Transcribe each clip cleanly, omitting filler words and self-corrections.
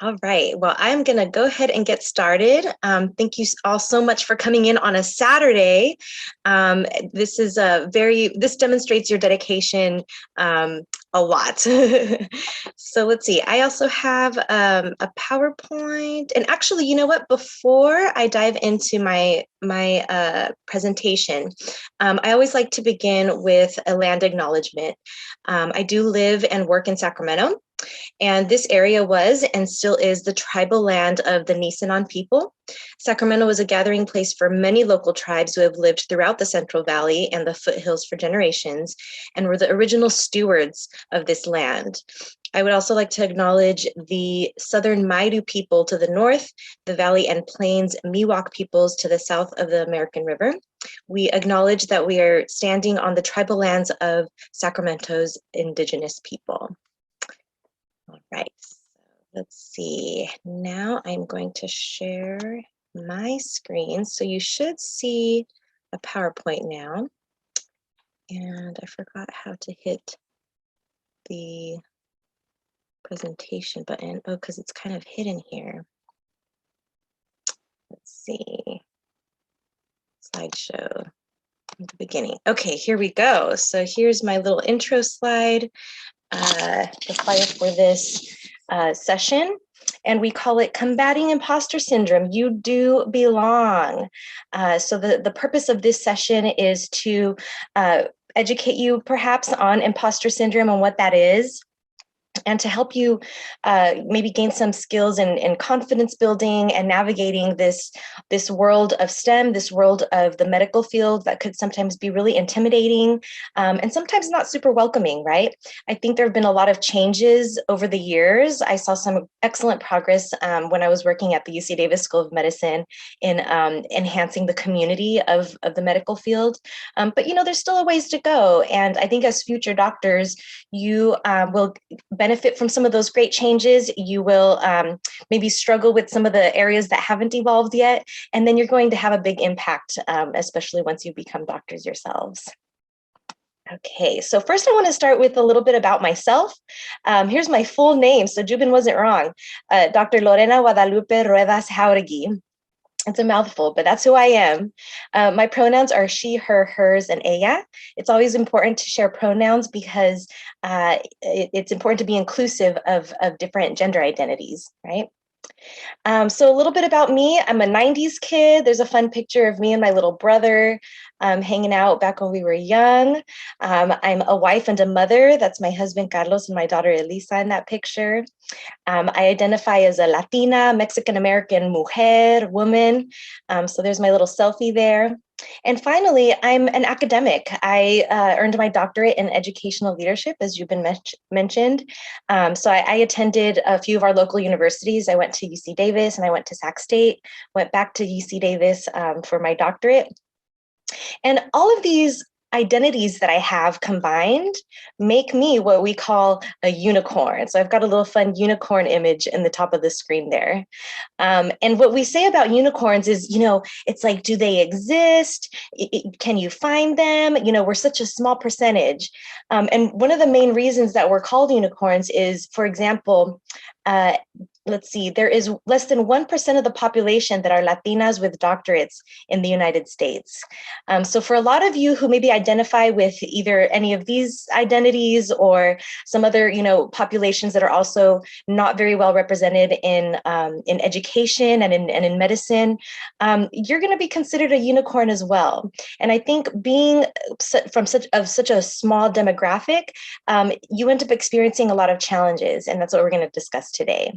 All right. Well, I'm going to go ahead and get started. Thank you all so much for coming in on a Saturday. This demonstrates your dedication a lot. So let's see. I also have a PowerPoint. And actually, you know what? Before I dive into my presentation, I always like to begin with a land acknowledgement. I do live and work in Sacramento. And this area was and still is the tribal land of the Nisenan people. Sacramento was a gathering place for many local tribes who have lived throughout the Central Valley and the foothills for generations, and were the original stewards of this land. I would also like to acknowledge the Southern Maidu people to the north, the Valley and Plains Miwok peoples to the south of the American River. We acknowledge that we are standing on the tribal lands of Sacramento's indigenous people. All right, so let's see. Now I'm going to share my screen. So you should see a PowerPoint now. And I forgot how to hit the presentation button. Oh, because it's kind of hidden here. Let's see. Slideshow at the beginning. Okay, here we go. So here's my little intro slide. The flyer for this session, and we call it Combating Imposter Syndrome. You do belong. So the purpose of this session is to educate you perhaps on imposter syndrome and what that is, and to help you maybe gain some skills in confidence building and navigating this world of STEM, this world of the medical field that could sometimes be really intimidating and sometimes not super welcoming, right? I think there have been a lot of changes over the years. I saw some excellent progress when I was working at the UC Davis School of Medicine in enhancing the community of the medical field. But, you know, there's still a ways to go. And I think as future doctors, you will benefit from some of those great changes. You will maybe struggle with some of the areas that haven't evolved yet, and then you're going to have a big impact, especially once you become doctors yourselves. Okay, so first I want to start with a little bit about myself. Here's my full name, so Jubin wasn't wrong. Dr. Lorena Jáuregui. It's a mouthful, but that's who I am. My pronouns are she, her, hers, and ella. It's always important to share pronouns because it's important to be inclusive of different gender identities, right? So a little bit about me. I'm a 90s kid. There's a fun picture of me and my little brother hanging out back when we were young. I'm a wife and a mother. That's my husband, Carlos, and my daughter, Elisa, in that picture. I identify as a Latina, Mexican-American mujer, woman. So there's my little selfie there. And finally, I'm an academic. I earned my doctorate in educational leadership, as you've been mentioned. So I attended a few of our local universities. I went to UC Davis and I went to Sac State, went back to UC Davis for my doctorate. And all of these identities that I have combined make me what we call a unicorn. So I've got a little fun unicorn image in the top of the screen there. And what we say about unicorns is, you know, it's like, do they exist? Can you find them? You know, we're such a small percentage. And one of the main reasons that we're called unicorns is, for example, let's see, there is less than 1% of the population that are Latinas with doctorates in the United States. So for a lot of you who maybe identify with either any of these identities or some other, you know, populations that are also not very well represented in education and in medicine, you're going to be considered a unicorn as well. And I think being from such a small demographic, you end up experiencing a lot of challenges, and that's what we're going to discuss today.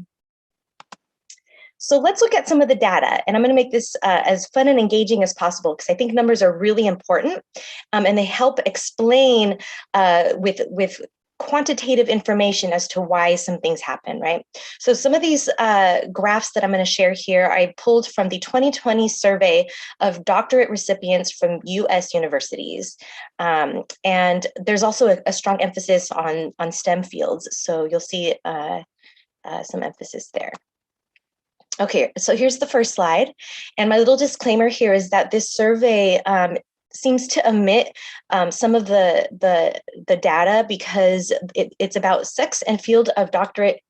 So let's look at some of the data, and I'm going to make this as fun and engaging as possible because I think numbers are really important, and they help explain with quantitative information as to why some things happen, right? So some of these graphs that I'm going to share here, I pulled from the 2020 survey of doctorate recipients from U.S. universities. And there's also a strong emphasis on STEM fields. So you'll see some emphasis there. Okay, so here's the first slide. And my little disclaimer here is that this survey seems to omit some of the data because it's about sex and field of doctorate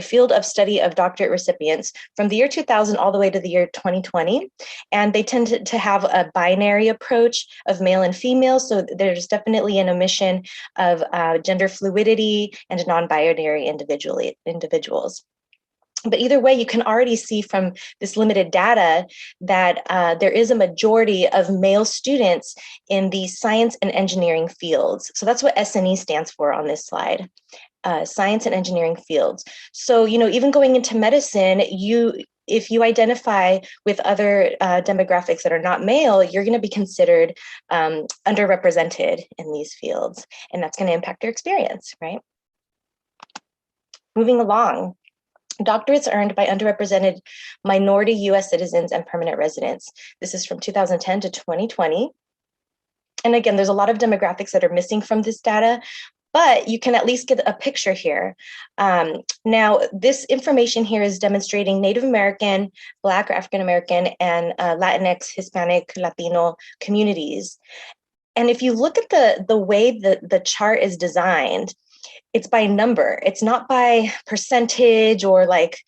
field of study of doctorate recipients from the year 2000 all the way to the year 2020. And they tend to have a binary approach of male and female. So there's definitely an omission of gender fluidity and non-binary individuals. But either way, you can already see from this limited data that there is a majority of male students in the science and engineering fields. So that's what S&E stands for on this slide. Science and engineering fields. So, even going into medicine, if you identify with other demographics that are not male, you're going to be considered underrepresented in these fields, and that's going to impact your experience, right? Moving along. Doctorates earned by underrepresented minority U.S. citizens and permanent residents. This is from 2010 to 2020. And again, there's a lot of demographics that are missing from this data, but you can at least get a picture here. Now, this information here is demonstrating Native American, Black or African American, and Latinx, Hispanic, Latino communities. And if you look at the way that the chart is designed, it's by number. It's not by percentage or like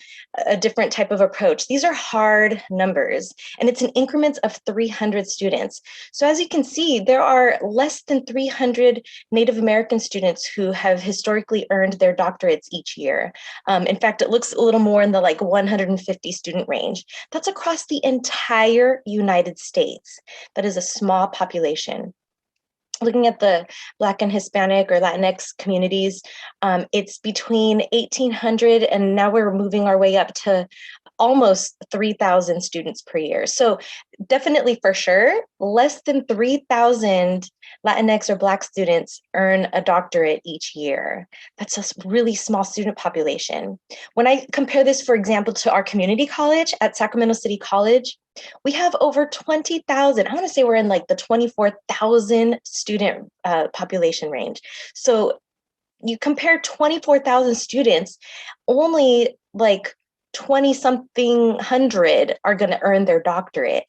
a different type of approach. These are hard numbers, and it's in increments of 300 students. So as you can see, there are less than 300 Native American students who have historically earned their doctorates each year. In fact, it looks a little more in the like 150 student range. That's across the entire United States. That is a small population. Looking at the Black and Hispanic or Latinx communities, it's between 1,800 and now we're moving our way up to almost 3,000 students per year. So definitely for sure, less than 3,000 Latinx or Black students earn a doctorate each year. That's a really small student population. When I compare this, for example, to our community college at Sacramento City College, we have over 20,000. I want to say we're in like the 24,000 student population range. So you compare 24,000 students, only like 20-something hundred are going to earn their doctorate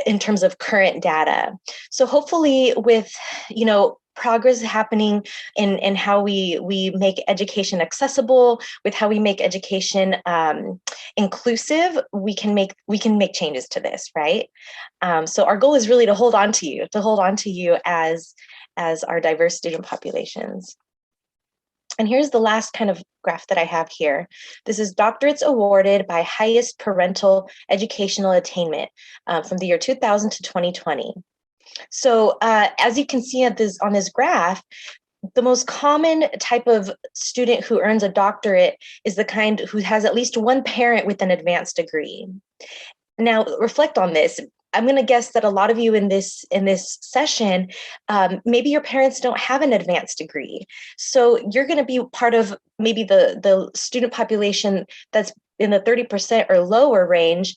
in terms of current data. So hopefully with, progress happening in how we make education accessible, with how we make education inclusive, we can make changes to this, right? So our goal is really to hold on to you as our diverse student populations. And here's the last kind of graph that I have here. This is doctorates awarded by highest parental educational attainment from the year 2000 to 2020. So as you can see on this graph, the most common type of student who earns a doctorate is the kind who has at least one parent with an advanced degree. Now, reflect on this. I'm going to guess that a lot of you in this session, maybe your parents don't have an advanced degree. So you're going to be part of maybe the student population that's in the 30% or lower range,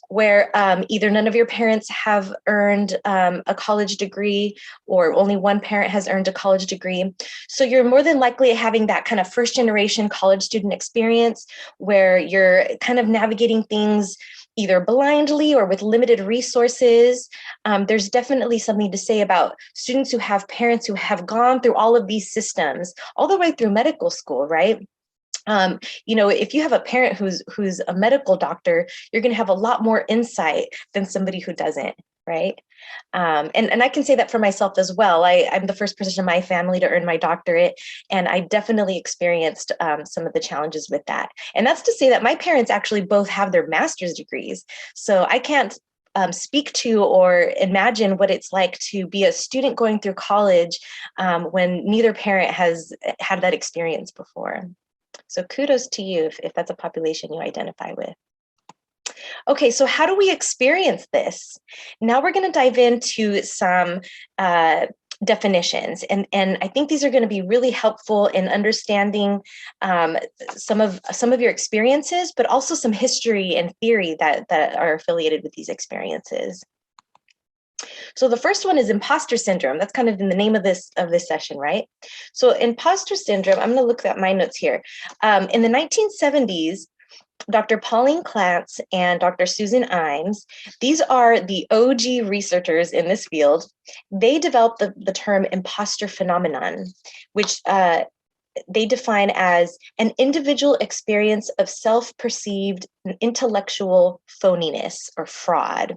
where either none of your parents have earned a college degree or only one parent has earned a college degree. So you're more than likely having that kind of first generation college student experience where you're kind of navigating things either blindly or with limited resources. There's definitely something to say about students who have parents who have gone through all of these systems, all the way through medical school, right? If you have a parent who's a medical doctor, you're going to have a lot more insight than somebody who doesn't, right? And I can say that for myself as well. I'm the first person in my family to earn my doctorate, and I definitely experienced some of the challenges with that. And that's to say that my parents actually both have their master's degrees. So I can't speak to or imagine what it's like to be a student going through college when neither parent has had that experience before. So kudos to you if that's a population you identify with. Okay, so how do we experience this? Now we're going to dive into some definitions, and I think these are going to be really helpful in understanding some of your experiences, but also some history and theory that are affiliated with these experiences. So the first one is imposter syndrome. That's kind of in the name of this session, right? So imposter syndrome, I'm going to look at my notes here. In the 1970s, Dr. Pauline Clance and Dr. Susan Imes, these are the OG researchers in this field. They developed the term imposter phenomenon, which they define as an individual experience of self-perceived intellectual phoniness or fraud.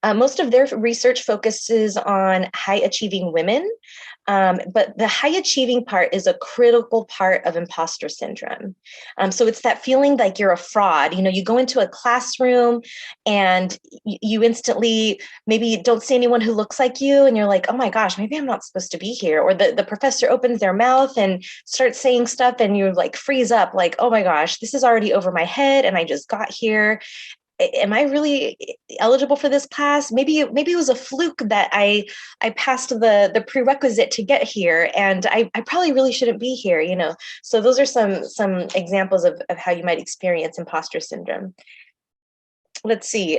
Most of their research focuses on high-achieving women, but the high-achieving part is a critical part of imposter syndrome. So it's that feeling like you're a fraud. You know, you go into a classroom and you instantly maybe don't see anyone who looks like you, and you're like, oh my gosh, maybe I'm not supposed to be here. Or the professor opens their mouth and starts saying stuff, and you like freeze up, like, oh my gosh, this is already over my head, and I just got here. Am I really eligible for this class? Maybe it was a fluke that I passed the prerequisite to get here, and I probably really shouldn't be here, you know. So those are some examples of how you might experience imposter syndrome. Let's see.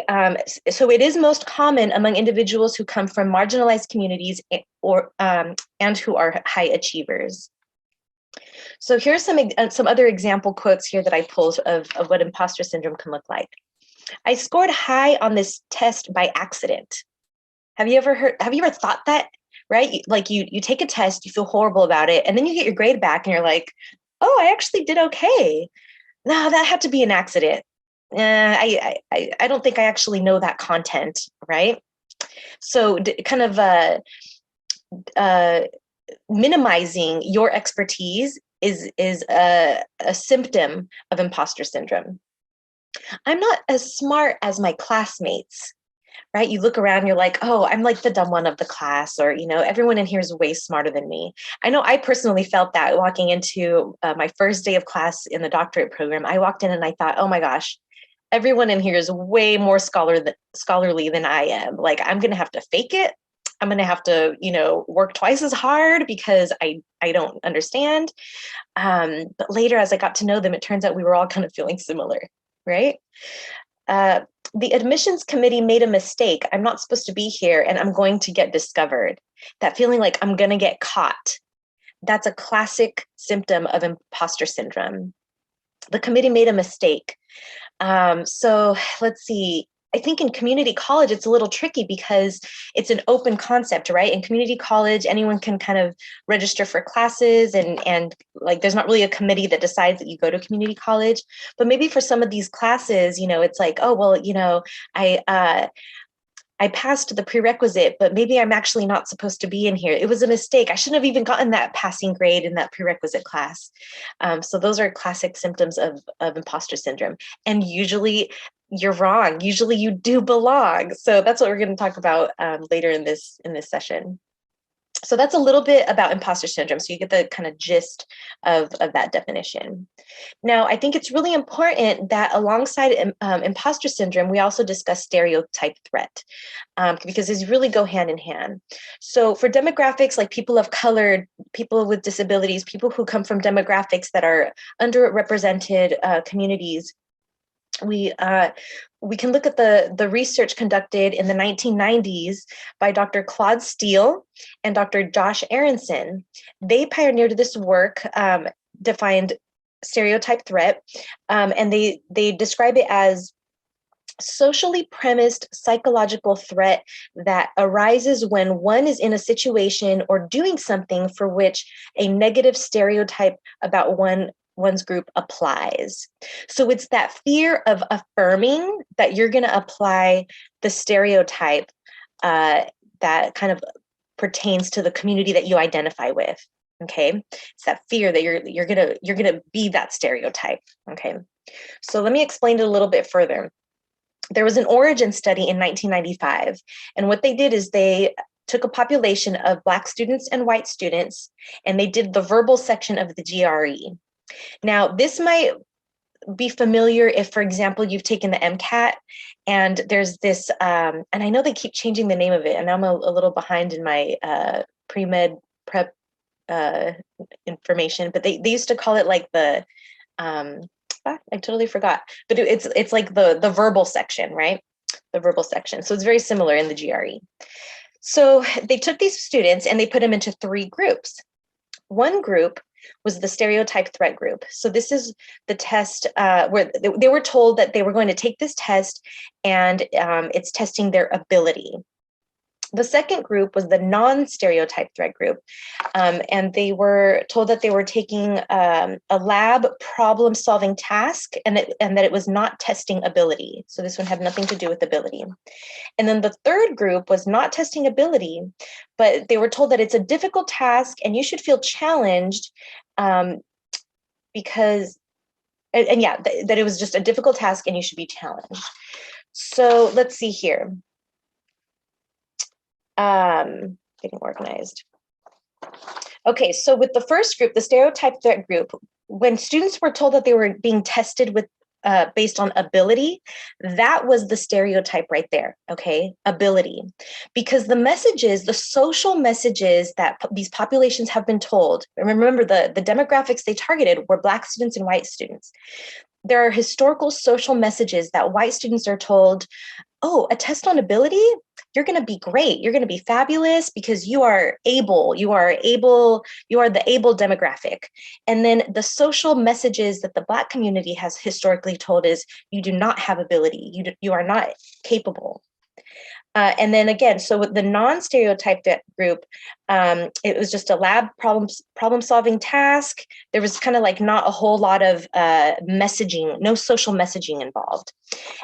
So it is most common among individuals who come from marginalized communities or and who are high achievers. So here's some other example quotes here that I pulled of what imposter syndrome can look like. I scored high on this test by accident. Have you ever thought that, right? Like you take a test, you feel horrible about it, and then you get your grade back and you're like, oh, I actually did okay. No, that had to be an accident. I don't think I actually know that content, right? So kind of minimizing your expertise is a symptom of imposter syndrome. I'm not as smart as my classmates, right? You look around, you're like, oh, I'm like the dumb one of the class, or, you know, everyone in here is way smarter than me. I know I personally felt that walking into my first day of class in the doctorate program. I walked in and I thought, oh my gosh, everyone in here is way more scholarly than I am. Like, I'm going to have to fake it. I'm going to have to, you know, work twice as hard because I don't understand. But later, as I got to know them, it turns out we were all kind of feeling similar, right? The admissions committee made a mistake. I'm not supposed to be here, and I'm going to get discovered. That feeling like I'm going to get caught. That's a classic symptom of imposter syndrome. The committee made a mistake. So let's see. I think in community college, it's a little tricky because it's an open concept, right? In community college, anyone can kind of register for classes, and like there's not really a committee that decides that you go to community college. But maybe for some of these classes, you know, it's like, oh, well, you know, I passed the prerequisite, but maybe I'm actually not supposed to be in here. It was a mistake. I shouldn't have even gotten that passing grade in that prerequisite class. So those are classic symptoms of imposter syndrome. And usually you're wrong. Usually you do belong. So that's what we're going to talk about later in this session. So that's a little bit about imposter syndrome. So you get the kind of gist of that definition. Now, I think it's really important that alongside imposter syndrome, we also discuss stereotype threat because these really go hand in hand. So for demographics like people of color, people with disabilities, people who come from demographics that are underrepresented communities, we can look at the research conducted in the 1990s by Dr. Claude Steele and Dr. Josh Aronson. They pioneered this work, defined stereotype threat, and they describe it as socially premised psychological threat that arises when one is in a situation or doing something for which a negative stereotype about one's group applies. So it's that fear of affirming that you're going to apply the stereotype that kind of pertains to the community that you identify with. Okay, it's that fear that you're gonna be that stereotype. Okay, so let me explain it a little bit further. There was an origin study in 1995, and what they did is they took a population of Black students and white students, and they did the verbal section of the GRE. Now, this might be familiar if, for example, you've taken the Mcat, and there's this, and I know they keep changing the name of it, and I'm a little behind in my pre-med prep information, but they used to call it like the, I totally forgot, but it's like the verbal section, right? The verbal section. So it's very similar in the GRE. So they took these students and they put them into 3 groups. One group was the stereotype threat group. So this is the test where they were told that they were going to take this test, and it's testing their ability. The second group was the non-stereotype threat group, and they were told that they were taking a lab problem-solving task, and that it was not testing ability. So this one had nothing to do with ability. And then the third group was not testing ability, but they were told that it's a difficult task and you should feel challenged because, and yeah, that it was just a difficult task and you should be challenged. So let's see here. Getting organized. Okay, so with the first group, the stereotype threat group, when students were told that they were being tested with based on ability, that was the stereotype right there, okay? Ability. Because the messages, the social messages that these populations have been told, remember the demographics they targeted were Black students and white students. There are historical social messages that white students are told, oh, a test on ability, you're going to be great. You're going to be fabulous because you are able, you are the able demographic. And then the social messages that the Black community has historically told is you do not have ability. You are not capable. And then again, so with the non-stereotyped group, it was just a lab problem-solving task. There was kind of like not a whole lot of messaging, no social messaging involved.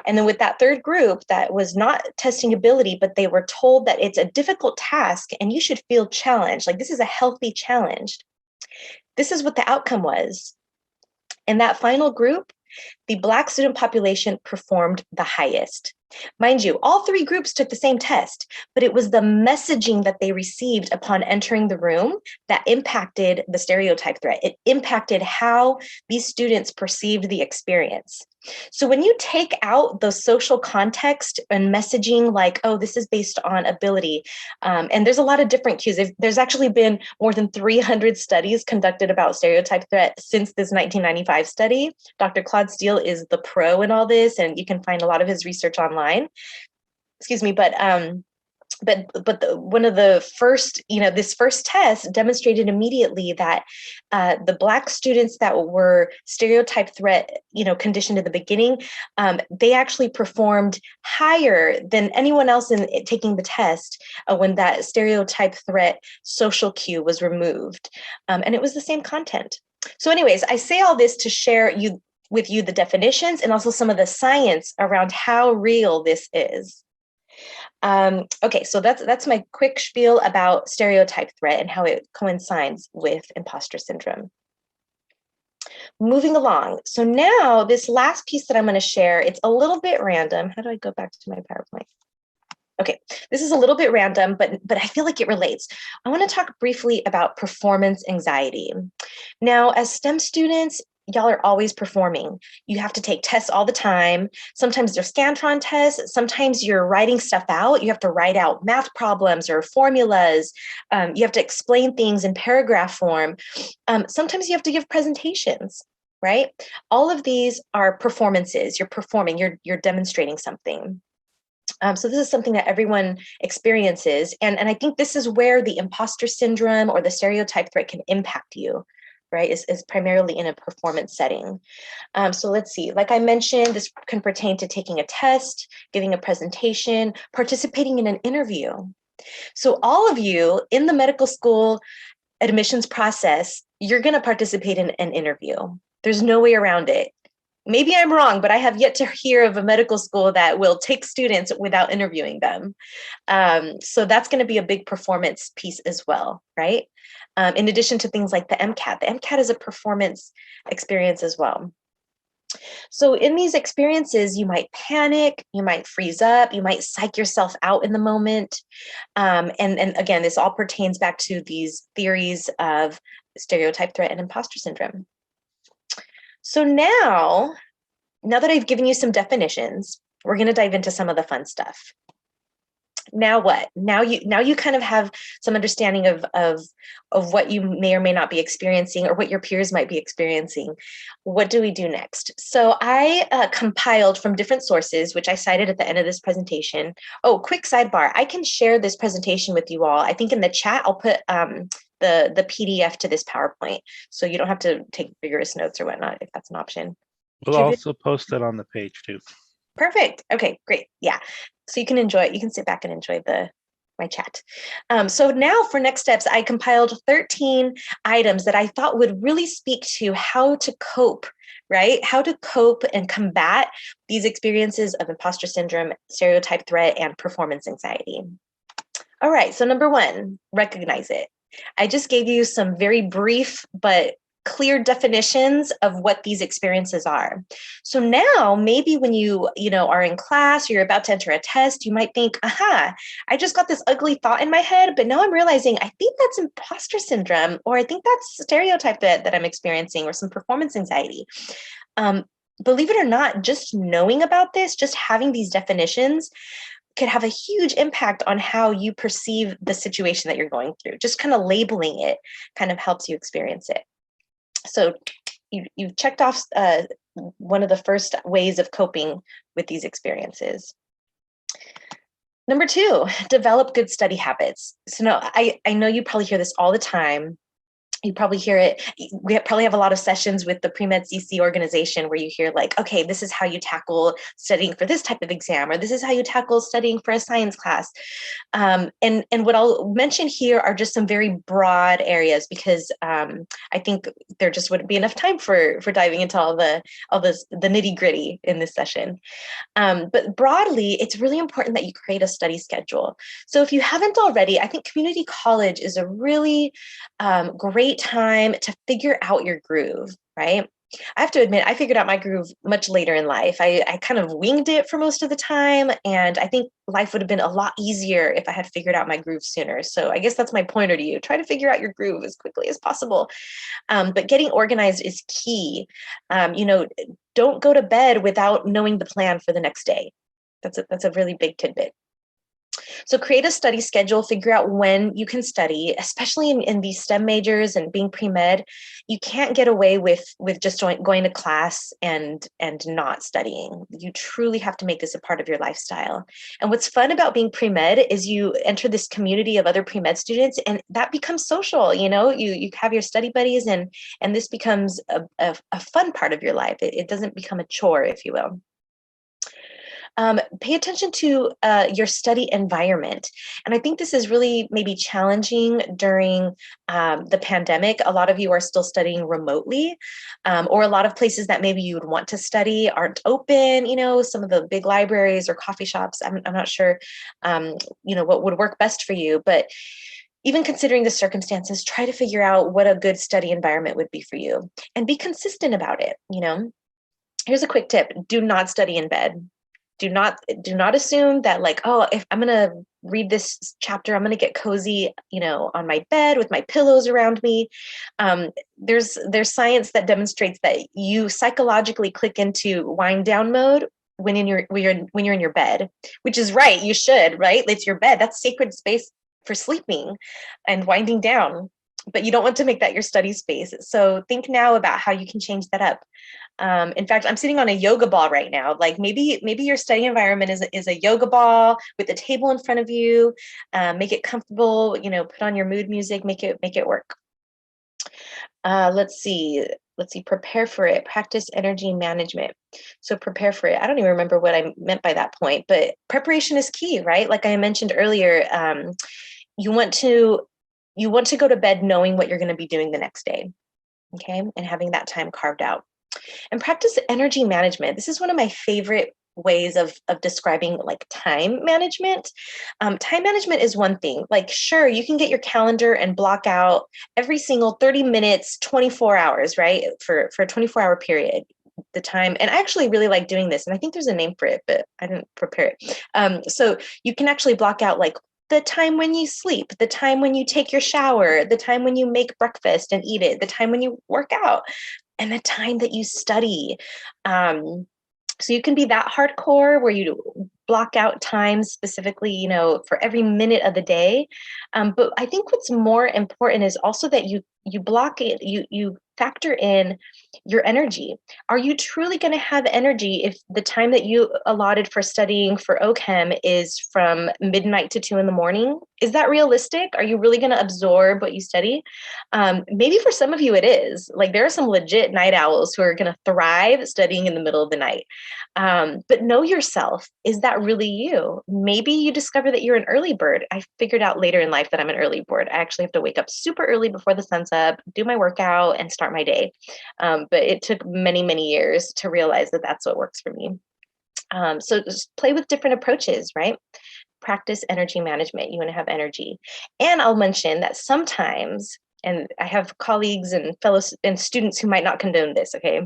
And then with that third group that was not testing ability, but they were told that it's a difficult task and you should feel challenged, like this is a healthy challenge. This is what the outcome was. In that final group, the Black student population performed the highest. Mind you, all three groups took the same test, but it was the messaging that they received upon entering the room that impacted the stereotype threat. It impacted how these students perceived the experience. So when you take out the social context and messaging like, oh, this is based on ability, and there's a lot of different cues. There's actually been more than 300 studies conducted about stereotype threat since this 1995 study. Dr. Claude Steele is the pro in all this, and you can find a lot of his research online. Excuse me, but one of the first, this first test demonstrated immediately that the Black students that were stereotype threat, conditioned at the beginning, they actually performed higher than anyone else in taking the test when that stereotype threat social cue was removed. And it was the same content. So anyways, I say all this to share with you the definitions and also some of the science around how real this is. Okay, so that's my quick spiel about stereotype threat and how it coincides with imposter syndrome. Moving along. So now this last piece that I'm going to share, it's a little bit random. How do I go back to my PowerPoint? Okay, this is a little bit random, but I feel like it relates. I want to talk briefly about performance anxiety. Now, as STEM students, y'all are always performing. You have to take tests all the time. Sometimes they're Scantron tests. Sometimes you're writing stuff out. You have to write out math problems or formulas. You have to explain things in paragraph form. Sometimes you have to give presentations, right? All of these are performances. You're performing, you're demonstrating something. So this is something that everyone experiences. And I think this is where the imposter syndrome or the stereotype threat can impact you, right, is primarily in a performance setting. So let's see, like I mentioned, this can pertain to taking a test, giving a presentation, participating in an interview. So all of you in the medical school admissions process, you're going to participate in an interview. There's no way around it. Maybe I'm wrong, but I have yet to hear of a medical school that will take students without interviewing them. So that's going to be a big performance piece as well, right? In addition to things like the Mcat. The Mcat is a performance experience as well. So in these experiences, you might panic, you might freeze up, you might psych yourself out in the moment. And again, this all pertains back to these theories of stereotype threat and imposter syndrome. So now that I've given you some definitions, we're going to dive into some of the fun stuff. Now what? Now you kind of have some understanding of what you may or may not be experiencing or what your peers might be experiencing. What do we do next? So I compiled from different sources, which I cited at the end of this presentation. Oh, quick sidebar. I can share this presentation with you all. I think in the chat, I'll put the PDF to this PowerPoint, so you don't have to take vigorous notes or whatnot if that's an option. We'll also post it on the page too. Perfect. Okay, great. Yeah. So you can enjoy it. You can sit back and enjoy the my chat. So now for next steps, I compiled 13 items that I thought would really speak to how to cope, right? How to cope and combat these experiences of imposter syndrome, stereotype threat, and performance anxiety. All right, so number one, recognize it. I just gave you some very brief but clear definitions of what these experiences are. So now maybe when you are in class, or you're about to enter a test, you might think, aha, I just got this ugly thought in my head, but now I'm realizing I think that's imposter syndrome, or I think that's stereotype that I'm experiencing, or some performance anxiety. Believe it or not, just knowing about this, just having these definitions could have a huge impact on how you perceive the situation that you're going through. Just kind of labeling it kind of helps you experience it. So you've checked off one of the first ways of coping with these experiences. Number two, develop good study habits. So no, I know you probably hear this all the time. You probably hear it. We probably have a lot of sessions with the PreMedCC organization where you hear like, okay, this is how you tackle studying for this type of exam, or this is how you tackle studying for a science class. And what I'll mention here are just some very broad areas, because I think there just wouldn't be enough time for diving into all the nitty gritty in this session. But broadly, it's really important that you create a study schedule. So if you haven't already, I think community college is a really great time to figure out your groove, right? I have to admit, I figured out my groove much later in life. I kind of winged it for most of the time, and I think life would have been a lot easier if I had figured out my groove sooner. So I guess that's my pointer to you. Try to figure out your groove as quickly as possible. But getting organized is key. Don't go to bed without knowing the plan for the next day. That's a really big tidbit. So create a study schedule, figure out when you can study, especially in these STEM majors and being pre-med. You can't get away with just going to class and not studying. You truly have to make this a part of your lifestyle. And what's fun about being pre-med is you enter this community of other pre-med students, and that becomes social. You have your study buddies, and this becomes a fun part of your life. It doesn't become a chore, if you will. Pay attention to your study environment. And I think this is really maybe challenging during the pandemic. A lot of you are still studying remotely, or a lot of places that maybe you would want to study aren't open. Some of the big libraries or coffee shops, I'm not sure, what would work best for you. But even considering the circumstances, try to figure out what a good study environment would be for you, and be consistent about it. Here's a quick tip: do not study in bed. Do not assume that like, oh, if I'm going to read this chapter, I'm going to get cozy, on my bed with my pillows around me. There's science that demonstrates that you psychologically click into wind down mode when you're in your bed, which is right. You should, right? It's your bed. That's sacred space for sleeping and winding down. But you don't want to make that your study space. So think now about how you can change that up. In fact, I'm sitting on a yoga ball right now. Like maybe your study environment is a yoga ball with a table in front of you. Make it comfortable. Put on your mood music. Make it work. Let's see. Prepare for it. Practice energy management. So prepare for it. I don't even remember what I meant by that point, but preparation is key, right? Like I mentioned earlier, you want to go to bed knowing what you're going to be doing the next day, okay? And having that time carved out. And practice energy management. This is one of my favorite ways of describing like time management. Time management is one thing. Like, sure, you can get your calendar and block out every single 30 minutes, 24 hours, right? For a 24-hour period, the time. And I actually really like doing this. And I think there's a name for it, but I didn't prepare it. So you can actually block out like the time when you sleep, the time when you take your shower, the time when you make breakfast and eat it, the time when you work out, and the time that you study. So you can be that hardcore where you block out time specifically, for every minute of the day. But I think what's more important is also that you block it, you factor in your energy. Are you truly going to have energy if the time that you allotted for studying for OChem is from midnight to 2 a.m, Is that realistic? Are you really going to absorb what you study? Maybe for some of you it is. Like there are some legit night owls who are going to thrive studying in the middle of the night. But know yourself. Is that really you? Maybe you discover that you're an early bird. I figured out later in life that I'm an early bird. I actually have to wake up super early before the sun's up, do my workout, and start my day. But it took many, many years to realize that that's what works for me. So just play with different approaches, right? Practice energy management. You want to have energy. And I'll mention that sometimes, and I have colleagues and fellows and students who might not condone this, okay?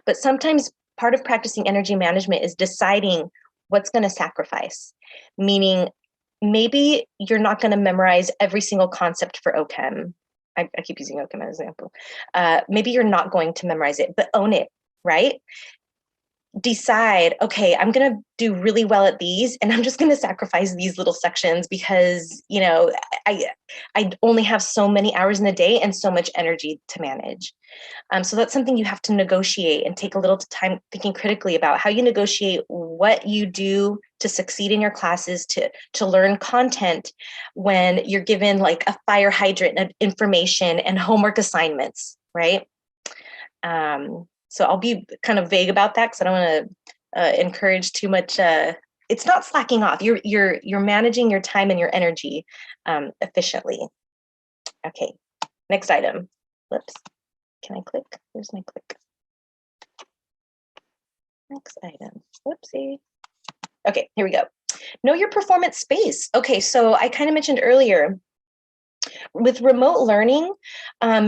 But sometimes part of practicing energy management is deciding what's going to sacrifice, meaning maybe you're not going to memorize every single concept for OCHEM. I keep using OCHEM as an example. Maybe you're not going to memorize it, but own it, right? Decide, okay, I'm going to do really well at these, and I'm just going to sacrifice these little sections because, you know, I only have so many hours in the day and so much energy to manage. So that's something you have to negotiate and take a little time thinking critically about how you negotiate what you do to succeed in your classes, to learn content when you're given like a fire hydrant of information and homework assignments, right? So I'll be kind of vague about that because I don't want to encourage too much. It's not slacking off. You're managing your time and your energy efficiently. Okay, next item. Whoops. Can I click? Where's my click? Next item. Whoopsie. Okay, here we go. Know your performance space. Okay, so I kind of mentioned earlier, with remote learning,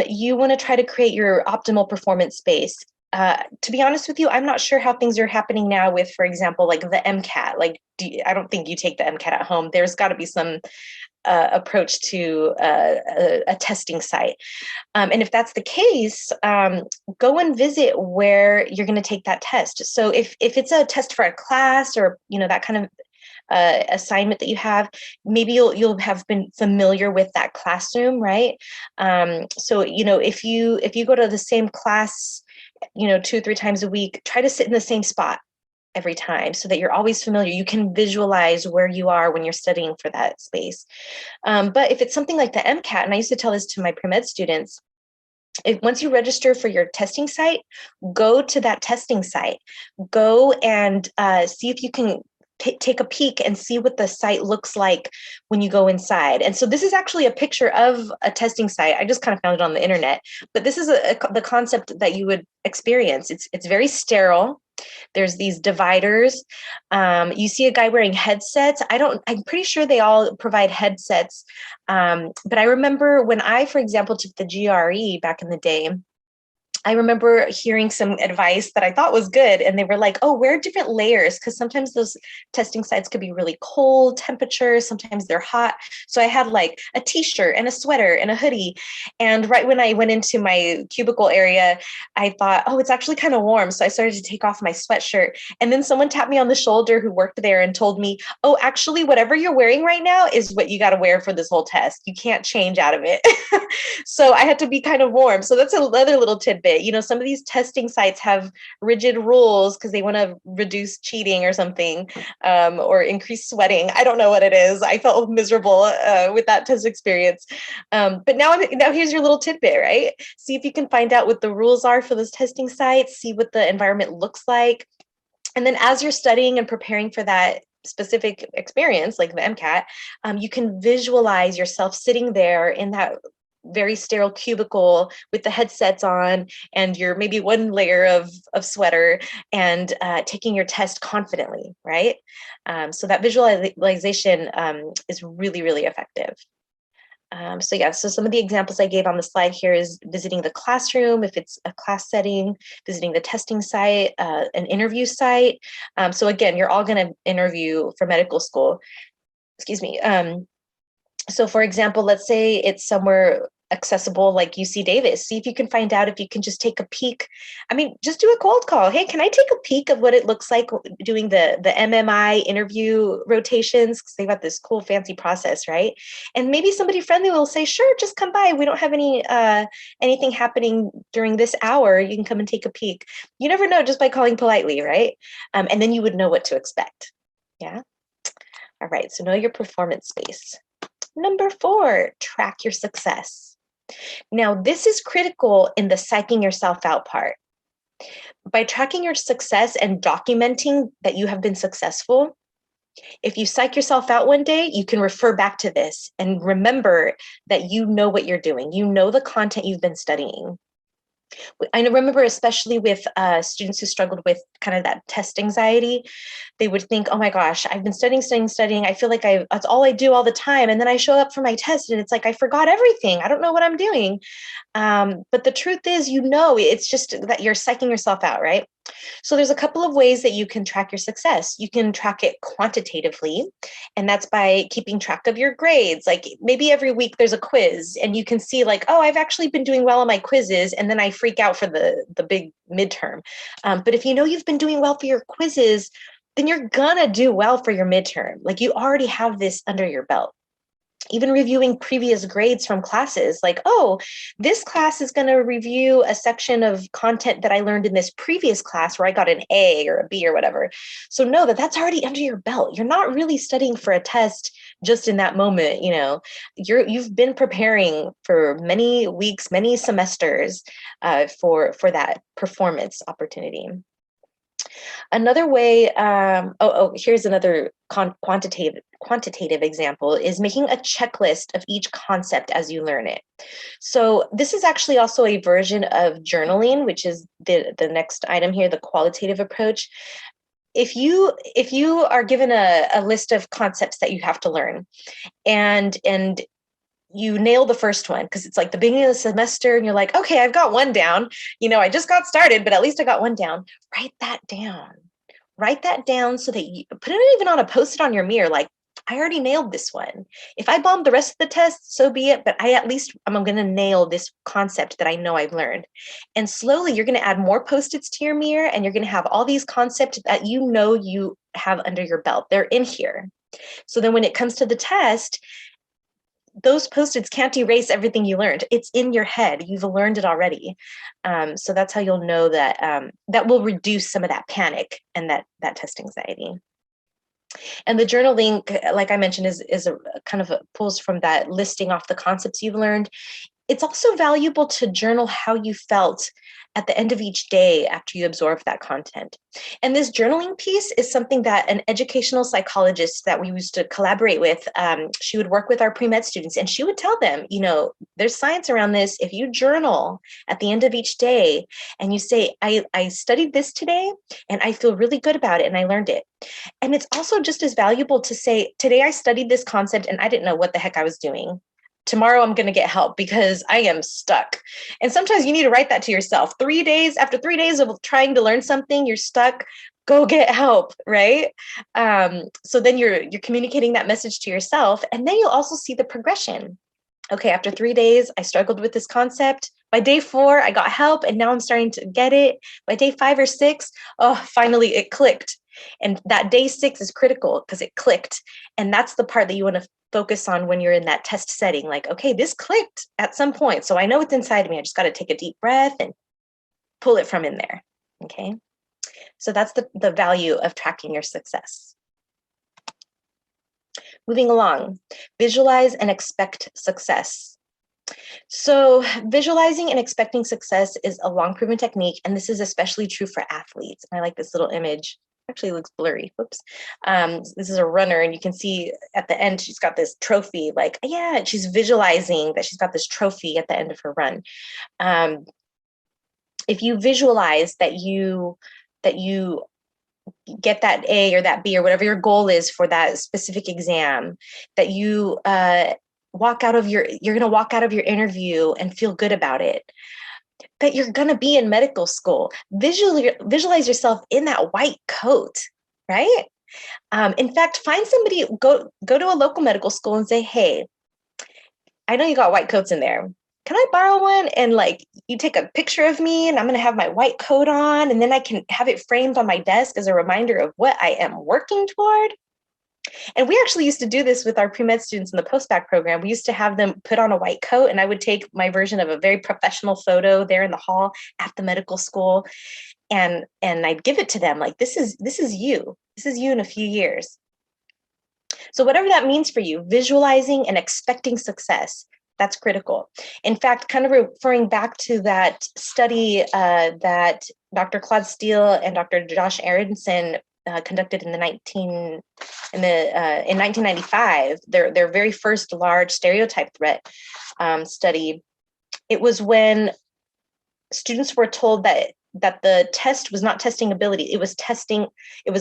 you want to try to create your optimal performance space. To be honest with you, I'm not sure how things are happening now with, for example, like the Mcat. Like, I don't think you take the Mcat at home. There's got to be some approach to a testing site. And if that's the case, go and visit where you're going to take that test. So if it's a test for a class or, you know, that kind of assignment that you have, maybe you'll have been familiar with that classroom, right? So, you know, if you go to the same class, you know, 2 or 3 times a week, try to sit in the same spot every time so that you're always familiar. You can visualize where you are when you're studying for that space. But if it's something like the Mcat, and I used to tell this to my pre-med students, once you register for your testing site, go to that testing site. Go and see if you can take a peek and see what the site looks like when you go inside. And so this is actually a picture of a testing site. I just kind of found it on the internet, but this is the concept that you would experience. It's very sterile. There's these dividers. You see a guy wearing headsets. I'm pretty sure they all provide headsets. But I remember when I, for example, took the GRE back in the day, I remember hearing some advice that I thought was good. And they were like, oh, wear different layers, because sometimes those testing sites could be really cold temperatures. Sometimes they're hot. So I had like a t-shirt and a sweater and a hoodie. And right when I went into my cubicle area, I thought, oh, it's actually kind of warm. So I started to take off my sweatshirt. And then someone tapped me on the shoulder who worked there and told me, oh, actually, whatever you're wearing right now is what you got to wear for this whole test. You can't change out of it. So I had to be kind of warm. So that's another little tidbit. You know, some of these testing sites have rigid rules because they want to reduce cheating or something, or increase sweating. I don't know what it is. I felt miserable with that test experience. But now here's your little tidbit, right? See if you can find out what the rules are for those testing sites, see what the environment looks like. And then as you're studying and preparing for that specific experience, like the Mcat, you can visualize yourself sitting there in that very sterile cubicle with the headsets on and your maybe one layer of sweater and taking your test confidently, right? So that visualization is really, really effective. So yeah, so some of the examples I gave on the slide here is visiting the classroom, if it's a class setting, visiting the testing site, an interview site. So again, you're all going to interview for medical school, excuse me. So for example, let's say it's somewhere accessible like UC Davis. See if you can find out if you can just take a peek. I mean, just do a cold call. Hey, can I take a peek of what it looks like doing the MMI interview rotations? Because they've got this cool fancy process, right? And maybe somebody friendly will say, sure, just come by. We don't have anything happening during this hour. You can come and take a peek. You never know just by calling politely, right? And then you would know what to expect. Yeah. All right, so know your performance space. Number 4, track your success. Now, this is critical in the psyching yourself out part. By tracking your success and documenting that you have been successful, if you psych yourself out one day, you can refer back to this and remember that you know what you're doing. You know the content you've been studying. I remember especially with students who struggled with kind of that test anxiety, they would think, oh my gosh, I've been studying. I feel like that's all I do all the time. And then I show up for my test and it's like, I forgot everything. I don't know what I'm doing. But the truth is, it's just that you're psyching yourself out, right? So there's a couple of ways that you can track your success. You can track it quantitatively, and that's by keeping track of your grades. Like maybe every week there's a quiz and you can see like, oh, I've actually been doing well on my quizzes, and then I freak out for the big midterm. But if you know you've been doing well for your quizzes, then you're gonna do well for your midterm. Like you already have this under your belt. Even reviewing previous grades from classes, like, oh, this class is going to review a section of content that I learned in this previous class where I got an A or a B or whatever. So know that that's already under your belt. You're not really studying for a test just in that moment. You've been preparing for many weeks, many semesters for that performance opportunity. Another way, here's another quantitative example, is making a checklist of each concept as you learn it. So this is actually also a version of journaling, which is the next item here, the qualitative approach. If you are given a list of concepts that you have to learn, and you nail the first one because it's like the beginning of the semester and you're like, okay, I've got one down. I just got started, but at least I got one down. Write that down. Write that down so that you put it even on a post-it on your mirror. Like, I already nailed this one. If I bomb the rest of the test, so be it. But I'm going to nail this concept that I know I've learned. And slowly you're going to add more post-its to your mirror, and you're going to have all these concepts that you have under your belt. They're in here. So then when it comes to the test, those post-its can't erase everything you learned. It's in your head. You've learned it already. So that's how you'll know that that will reduce some of that panic and that test anxiety. And the journaling, like I mentioned, is a kind of pulls from that listing off the concepts you've learned. It's also valuable to journal how you felt at the end of each day after you absorb that content. And this journaling piece is something that an educational psychologist that we used to collaborate with, she would work with our pre-med students, and she would tell them, there's science around this. If you journal at the end of each day and you say, I studied this today and I feel really good about it and I learned it. And it's also just as valuable to say, today I studied this concept and I didn't know what the heck I was doing. Tomorrow I'm going to get help because I am stuck. And sometimes you need to write that to yourself. After 3 days of trying to learn something, you're stuck, go get help, right? So then you're communicating that message to yourself, and then you'll also see the progression. Okay, after 3 days, I struggled with this concept. By day 4, I got help, and now I'm starting to get it. By day 5 or 6, finally it clicked. And that day 6 is critical because it clicked. And that's the part that you want to focus on when you're in that test setting. Like, okay, this clicked at some point. So I know it's inside of me. I just got to take a deep breath and pull it from in there. Okay. So that's the value of tracking your success. Moving along, visualize and expect success. So visualizing and expecting success is a long proven technique, and this is especially true for athletes. And I like this little image. Actually looks blurry. Whoops. This is a runner, and you can see at the end she's got this trophy. Like, yeah, she's visualizing that she's got this trophy at the end of her run. If you visualize that you get that A or that B or whatever your goal is for that specific exam, that you're going to walk out of your interview and feel good about it, that you're going to be in medical school. Visualize yourself in that white coat, right? In fact, find somebody, go to a local medical school and say, hey, I know you got white coats in there. Can I borrow one? And like, you take a picture of me and I'm going to have my white coat on, and then I can have it framed on my desk as a reminder of what I am working toward. And we actually used to do this with our pre-med students in the post-bac program. We used to have them put on a white coat, and I would take my version of a very professional photo there in the hall at the medical school. And I'd give it to them like, this is you. This is you in a few years. So whatever that means for you, visualizing and expecting success, that's critical. In fact, kind of referring back to that study that Dr. Claude Steele and Dr. Josh Aronson conducted in 1995, their very first large stereotype threat study. It was when students were told that the test was not testing ability, it was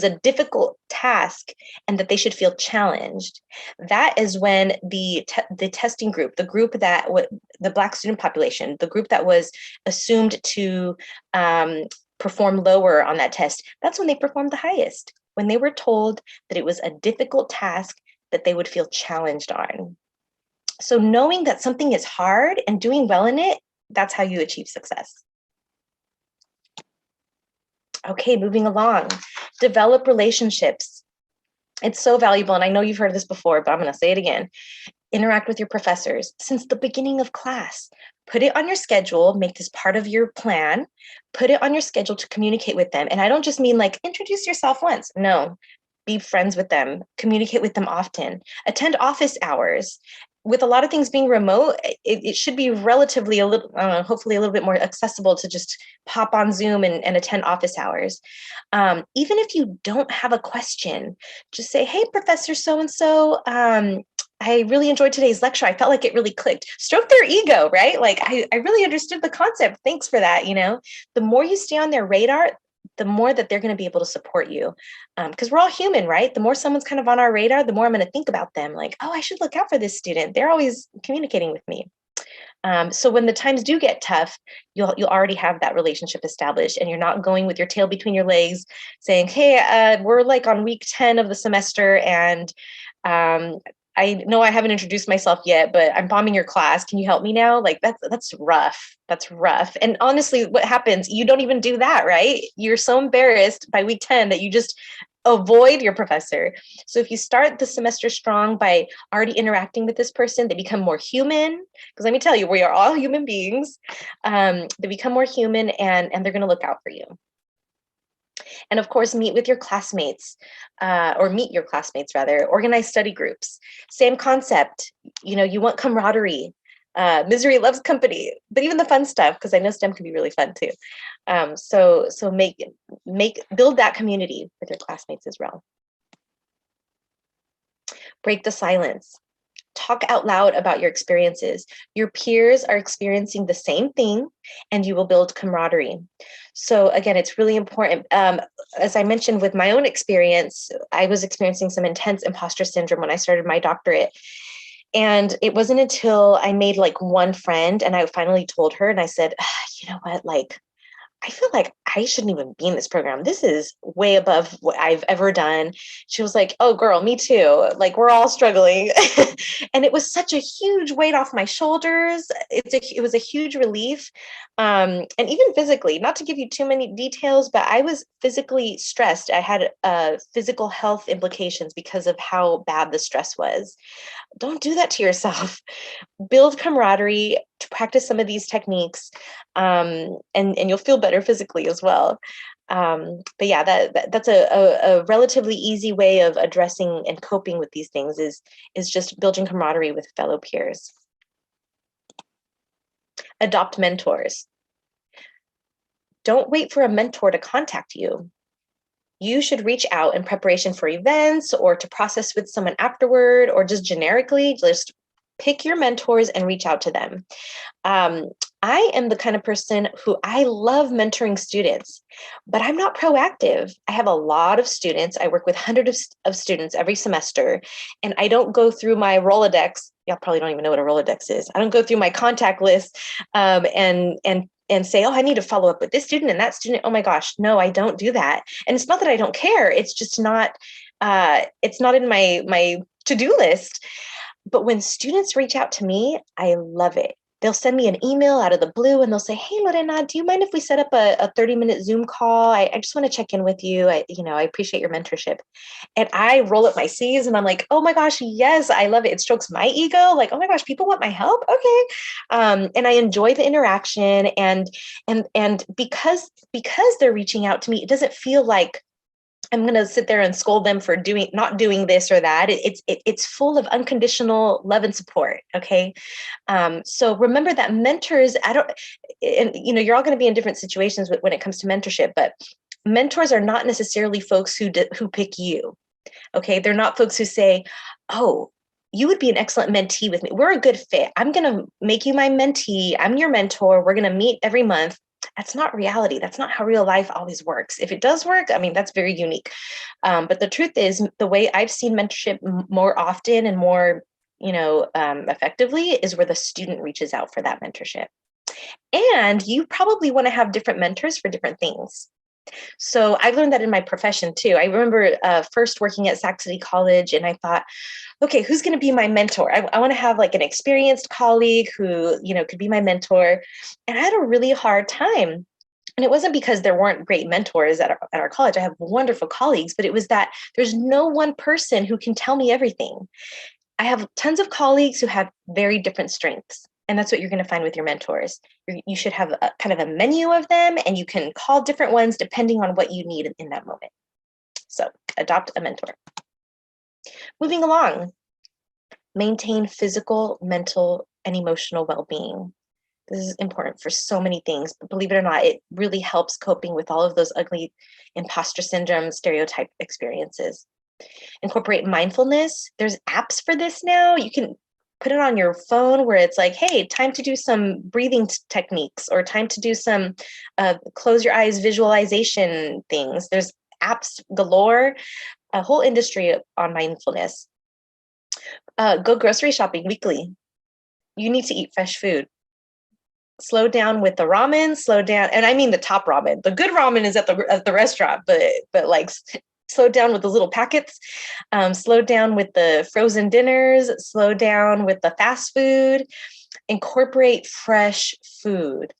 a difficult task, and that they should feel challenged. That is when the testing group, the group that the Black student population, the group that was assumed to perform lower on that test, that's when they performed the highest, when they were told that it was a difficult task that they would feel challenged on. So knowing that something is hard and doing well in it, that's how you achieve success. Okay, moving along. Develop relationships. It's so valuable, and I know you've heard this before, but I'm going to say it again. Interact with your professors since the beginning of class. Put it on your schedule, make this part of your plan, put it on your schedule to communicate with them. And I don't just mean like introduce yourself once. No, be friends with them, communicate with them often, attend office hours. With a lot of things being remote, it should be relatively hopefully a little bit more accessible to just pop on Zoom and attend office hours. Even if you don't have a question, just say, hey, Professor so-and-so, I really enjoyed today's lecture. I felt like it really clicked. Stroke their ego, right? Like, I really understood the concept. Thanks for that. The more you stay on their radar, the more that they're going to be able to support you. Because we're all human, right? The more someone's kind of on our radar, the more I'm going to think about them. Like, oh, I should look out for this student. They're always communicating with me. So when the times do get tough, you'll already have that relationship established, and you're not going with your tail between your legs saying, hey, we're like on week 10 of the semester, and I know I haven't introduced myself yet, but I'm bombing your class. Can you help me now? Like that's rough. That's rough. And honestly, what happens? You don't even do that, right? You're so embarrassed by week 10 that you just avoid your professor. So if you start the semester strong by already interacting with this person, they become more human. Because let me tell you, we are all human beings. They become more human, and they're going to look out for you. And of course, meet your classmates, rather, organize study groups. Same concept, you want camaraderie. Misery loves company, but even the fun stuff, because I know STEM can be really fun too. So build that community with your classmates as well. Break the silence. Talk out loud about your experiences. Your peers are experiencing the same thing, and you will build camaraderie. So again, it's really important. As I mentioned with my own experience, I was experiencing some intense imposter syndrome when I started my doctorate. And it wasn't until I made like one friend and I finally told her, and I said, you know what, like, I feel like I shouldn't even be in this program. This is way above what I've ever done. She was like, oh, girl, me too. Like, we're all struggling. And it was such a huge weight off my shoulders. It was a huge relief. And even physically, not to give you too many details, but I was physically stressed. I had physical health implications because of how bad the stress was. Don't do that to yourself. Build camaraderie, to practice some of these techniques, and you'll feel better physically as well. But yeah, that's a relatively easy way of addressing and coping with these things is just building camaraderie with fellow peers. Adopt mentors. Don't wait for a mentor to contact you. You should reach out in preparation for events or to process with someone afterward, or just generically, just pick your mentors and reach out to them. I am the kind of person who I love mentoring students, but I'm not proactive. I have a lot of students. I work with hundreds of students every semester, and I don't go through my Rolodex. Y'all probably don't even know what a Rolodex is. I don't go through my contact list and say, oh, I need to follow up with this student and that student. Oh my gosh, no, I don't do that. And it's not that I don't care. It's just not, it's not in my to-do list. But when students reach out to me, I love it. They'll send me an email out of the blue and they'll say, hey, Lorena, do you mind if we set up a 30-minute Zoom call? I just want to check in with you. I appreciate your mentorship. And I roll up my sleeves and I'm like, oh my gosh, yes, I love it. It strokes my ego. Like, oh my gosh, people want my help. Okay. And I enjoy the interaction. And because they're reaching out to me, it doesn't feel like I'm going to sit there and scold them for not doing this or that. It's full of unconditional love and support. Okay. So remember that mentors, you're all going to be in different situations when it comes to mentorship, but mentors are not necessarily folks who pick you. Okay. They're not folks who say, oh, you would be an excellent mentee with me. We're a good fit. I'm going to make you my mentee. I'm your mentor. We're going to meet every month. That's not reality. That's not how real life always works. If it does work, I mean, that's very unique. But the truth is, the way I've seen mentorship more often and more, effectively is where the student reaches out for that mentorship. And you probably want to have different mentors for different things. So I've learned that in my profession too. I remember first working at Sac City College, and I thought, okay, who's going to be my mentor? I want to have like an experienced colleague who, could be my mentor. And I had a really hard time. And it wasn't because there weren't great mentors at our college. I have wonderful colleagues, but it was that there's no one person who can tell me everything. I have tons of colleagues who have very different strengths. And that's what you're going to find with your mentors. You should have a kind of a menu of them, and you can call different ones depending on what you need in that moment. So adopt a mentor. Moving along, maintain physical, mental, and emotional well-being. This is important for so many things, but believe it or not, it really helps coping with all of those ugly imposter syndrome, stereotype experiences. Incorporate mindfulness. There's apps for this now. You can put it on your phone where it's like, hey, time to do some breathing techniques, or time to do some close your eyes visualization things. There's apps galore, a whole industry on mindfulness. Go grocery shopping weekly. You need to eat fresh food. Slow down with the ramen, slow down. And I mean the top ramen. The good ramen is at the restaurant, but like slow down with the little packets, slow down with the frozen dinners, slow down with the fast food, incorporate fresh food.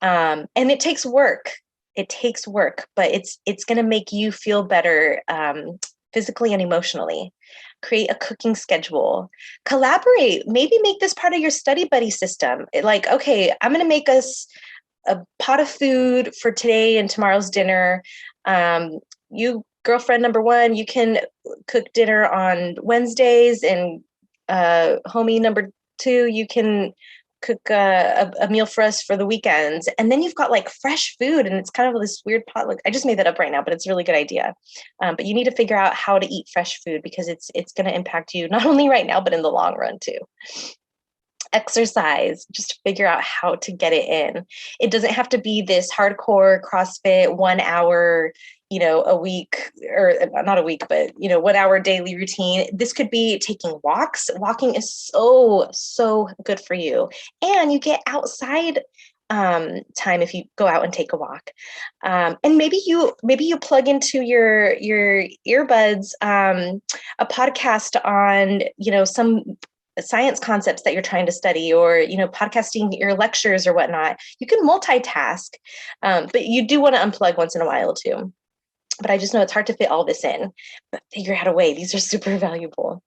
And it takes work. It takes work, but it's going to make you feel better physically and emotionally. Create a cooking schedule, collaborate, maybe make this part of your study buddy system. Like, okay, I'm going to make us a pot of food for today and tomorrow's dinner. You girlfriend number one, you can cook dinner on Wednesdays, and homie number two, you can cook a meal for us for the weekends. And then you've got like fresh food, and it's kind of this weird potluck. I just made that up right now, but it's a really good idea. But you need to figure out how to eat fresh food, because it's going to impact you not only right now, but in the long run too. Exercise, just figure out how to get it in. It doesn't have to be this hardcore CrossFit 1 hour, a week, or not a week, but 1 hour daily routine. This could be taking walks. Walking is so good for you, and you get outside time if you go out and take a walk. And maybe you plug into your earbuds a podcast on some science concepts that you're trying to study, or podcasting your lectures or whatnot. You can multitask, but you do want to unplug once in a while too. But I just know it's hard to fit all this in, but figure out a way. These are super valuable.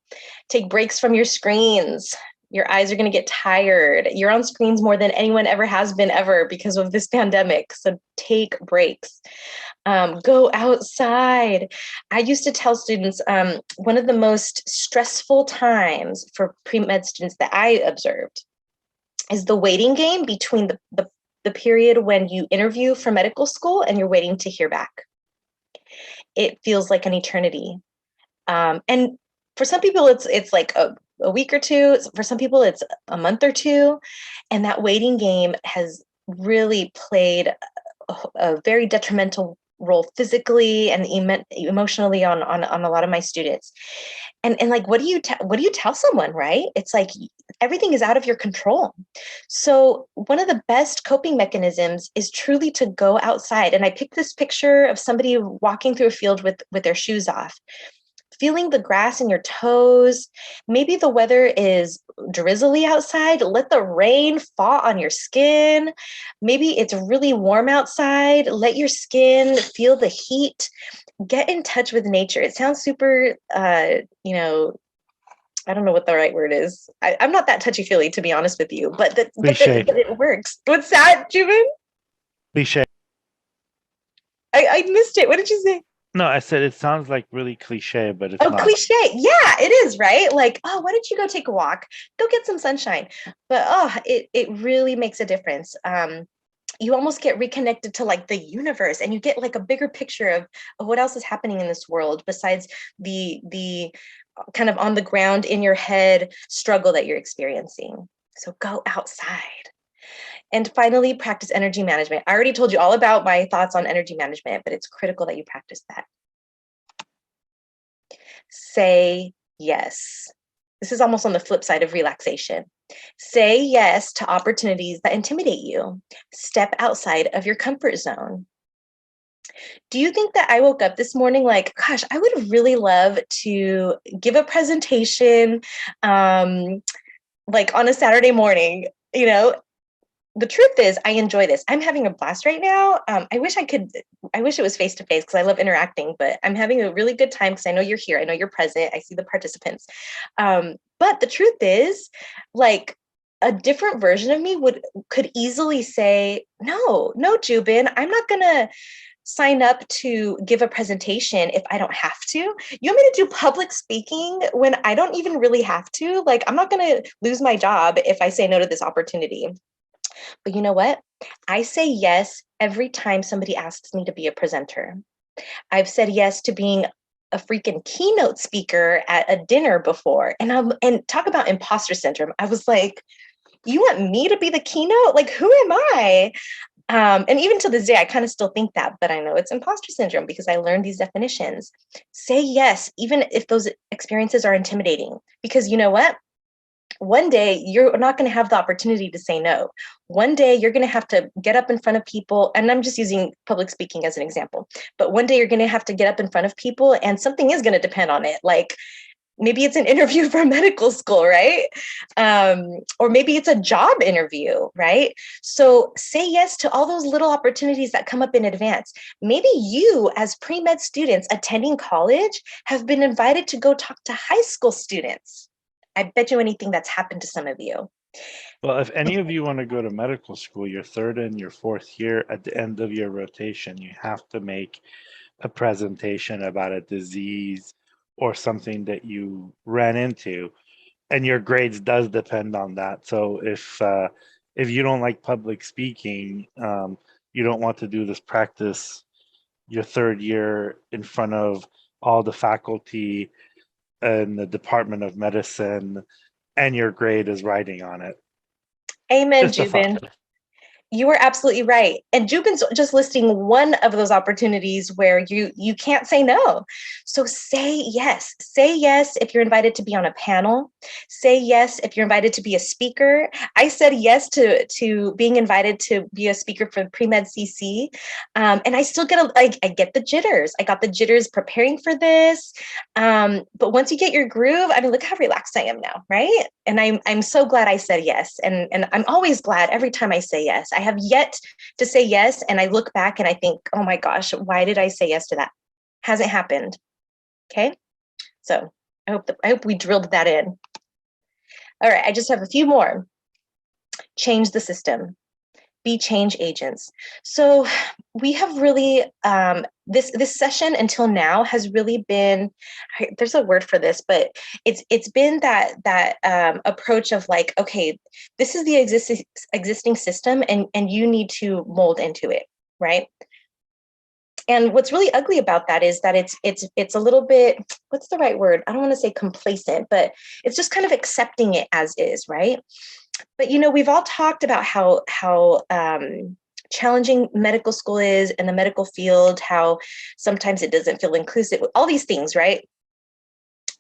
Take breaks from your screens. Your eyes are going to get tired. You're on screens more than anyone ever has been ever because of this pandemic. So take breaks. Go outside. I used to tell students one of the most stressful times for pre-med students that I observed is the waiting game between the period when you interview for medical school and you're waiting to hear back. It feels like an eternity. And for some people, it's like a week or two. For some people, it's a month or two. And that waiting game has really played a very detrimental role physically and emotionally on a lot of my students. And like, what do you tell someone, right? It's like everything is out of your control. So one of the best coping mechanisms is truly to go outside. And I picked this picture of somebody walking through a field with their shoes off, feeling the grass in your toes. Maybe the weather is drizzly outside. Let the rain fall on your skin. Maybe it's really warm outside. Let your skin feel the heat. Get in touch with nature. It sounds super, I don't know what the right word is. I'm not that touchy-feely, to be honest with you, but it works. What's that, Juven? Cliche. I missed it. What did you say? No, I said it sounds like really cliche, but it's Oh, not. cliche. Yeah, it is, right? Like, oh, why don't you go take a walk? Go get some sunshine. But oh, it really makes a difference. You almost get reconnected to like the universe, and you get like a bigger picture of what else is happening in this world besides the kind of on the ground in your head struggle that you're experiencing. So go outside. And finally, practice energy management. I already told you all about my thoughts on energy management, but it's critical that you practice that. Say yes. This is almost on the flip side of relaxation. Say yes to opportunities that intimidate you. Step outside of your comfort zone. Do you think that I woke up this morning like, gosh, I would really love to give a presentation like on a Saturday morning? You know, the truth is I enjoy this. I'm having a blast right now. I wish it was face to face because I love interacting, but I'm having a really good time because I know you're here. I know you're present. I see the participants. But the truth is, like, a different version of me could easily say, no, Jubin, I'm not gonna sign up to give a presentation if I don't have to. You want me to do public speaking when I don't even really have to? Like, I'm not gonna lose my job if I say no to this opportunity. But you know what? I say yes every time somebody asks me to be a presenter. I've said yes to being a freaking keynote speaker at a dinner before. And talk about imposter syndrome. I was like, you want me to be the keynote? Like, who am I? And even to this day, I kind of still think that, but I know it's imposter syndrome because I learned these definitions. Say yes, even if those experiences are intimidating, because you know what? One day you're not going to have the opportunity to say no. One day you're going to have to get up in front of people, and I'm just using public speaking as an example, but one day you're going to have to get up in front of people and something is going to depend on it. Like maybe it's an interview for medical school, right? Or maybe it's a job interview, right? So say yes to all those little opportunities that come up in advance. Maybe you, as pre-med students attending college, have been invited to go talk to high school students. I bet you anything that's happened to some of you. Well, if any of you want to go to medical school, your third and your fourth year, at the end of your rotation, you have to make a presentation about a disease or something that you ran into, and your grades does depend on that. So if you don't like public speaking, you don't want to do this practice your third year in front of all the faculty in the Department of Medicine, and your grade is riding on it. Amen, Just a thought. Jubin. You were absolutely right. And Jubin's just listing one of those opportunities where you can't say no. So say yes. Say yes if you're invited to be on a panel. Say yes if you're invited to be a speaker. I said yes to being invited to be a speaker for PreMedCC. And I still get I get the jitters. I got the jitters preparing for this. But once you get your groove, I mean, look how relaxed I am now, right? And I'm so glad I said yes. And I'm always glad every time I say yes. I have yet to say yes. And I look back and I think, oh my gosh, why did I say yes to that? Hasn't happened. Okay. So I hope we drilled that in. All right. I just have a few more. Change the system. Be change agents. So we have really, this session until now has really been, there's a word for this, but it's been that approach of like, okay, this is the existing system and you need to mold into it, right? And what's really ugly about that is that it's a little bit, what's the right word? I don't want to say complacent, but it's just kind of accepting it as is, right? But you know, we've all talked about how challenging medical school is in the medical field, how sometimes it doesn't feel inclusive, all these things, right?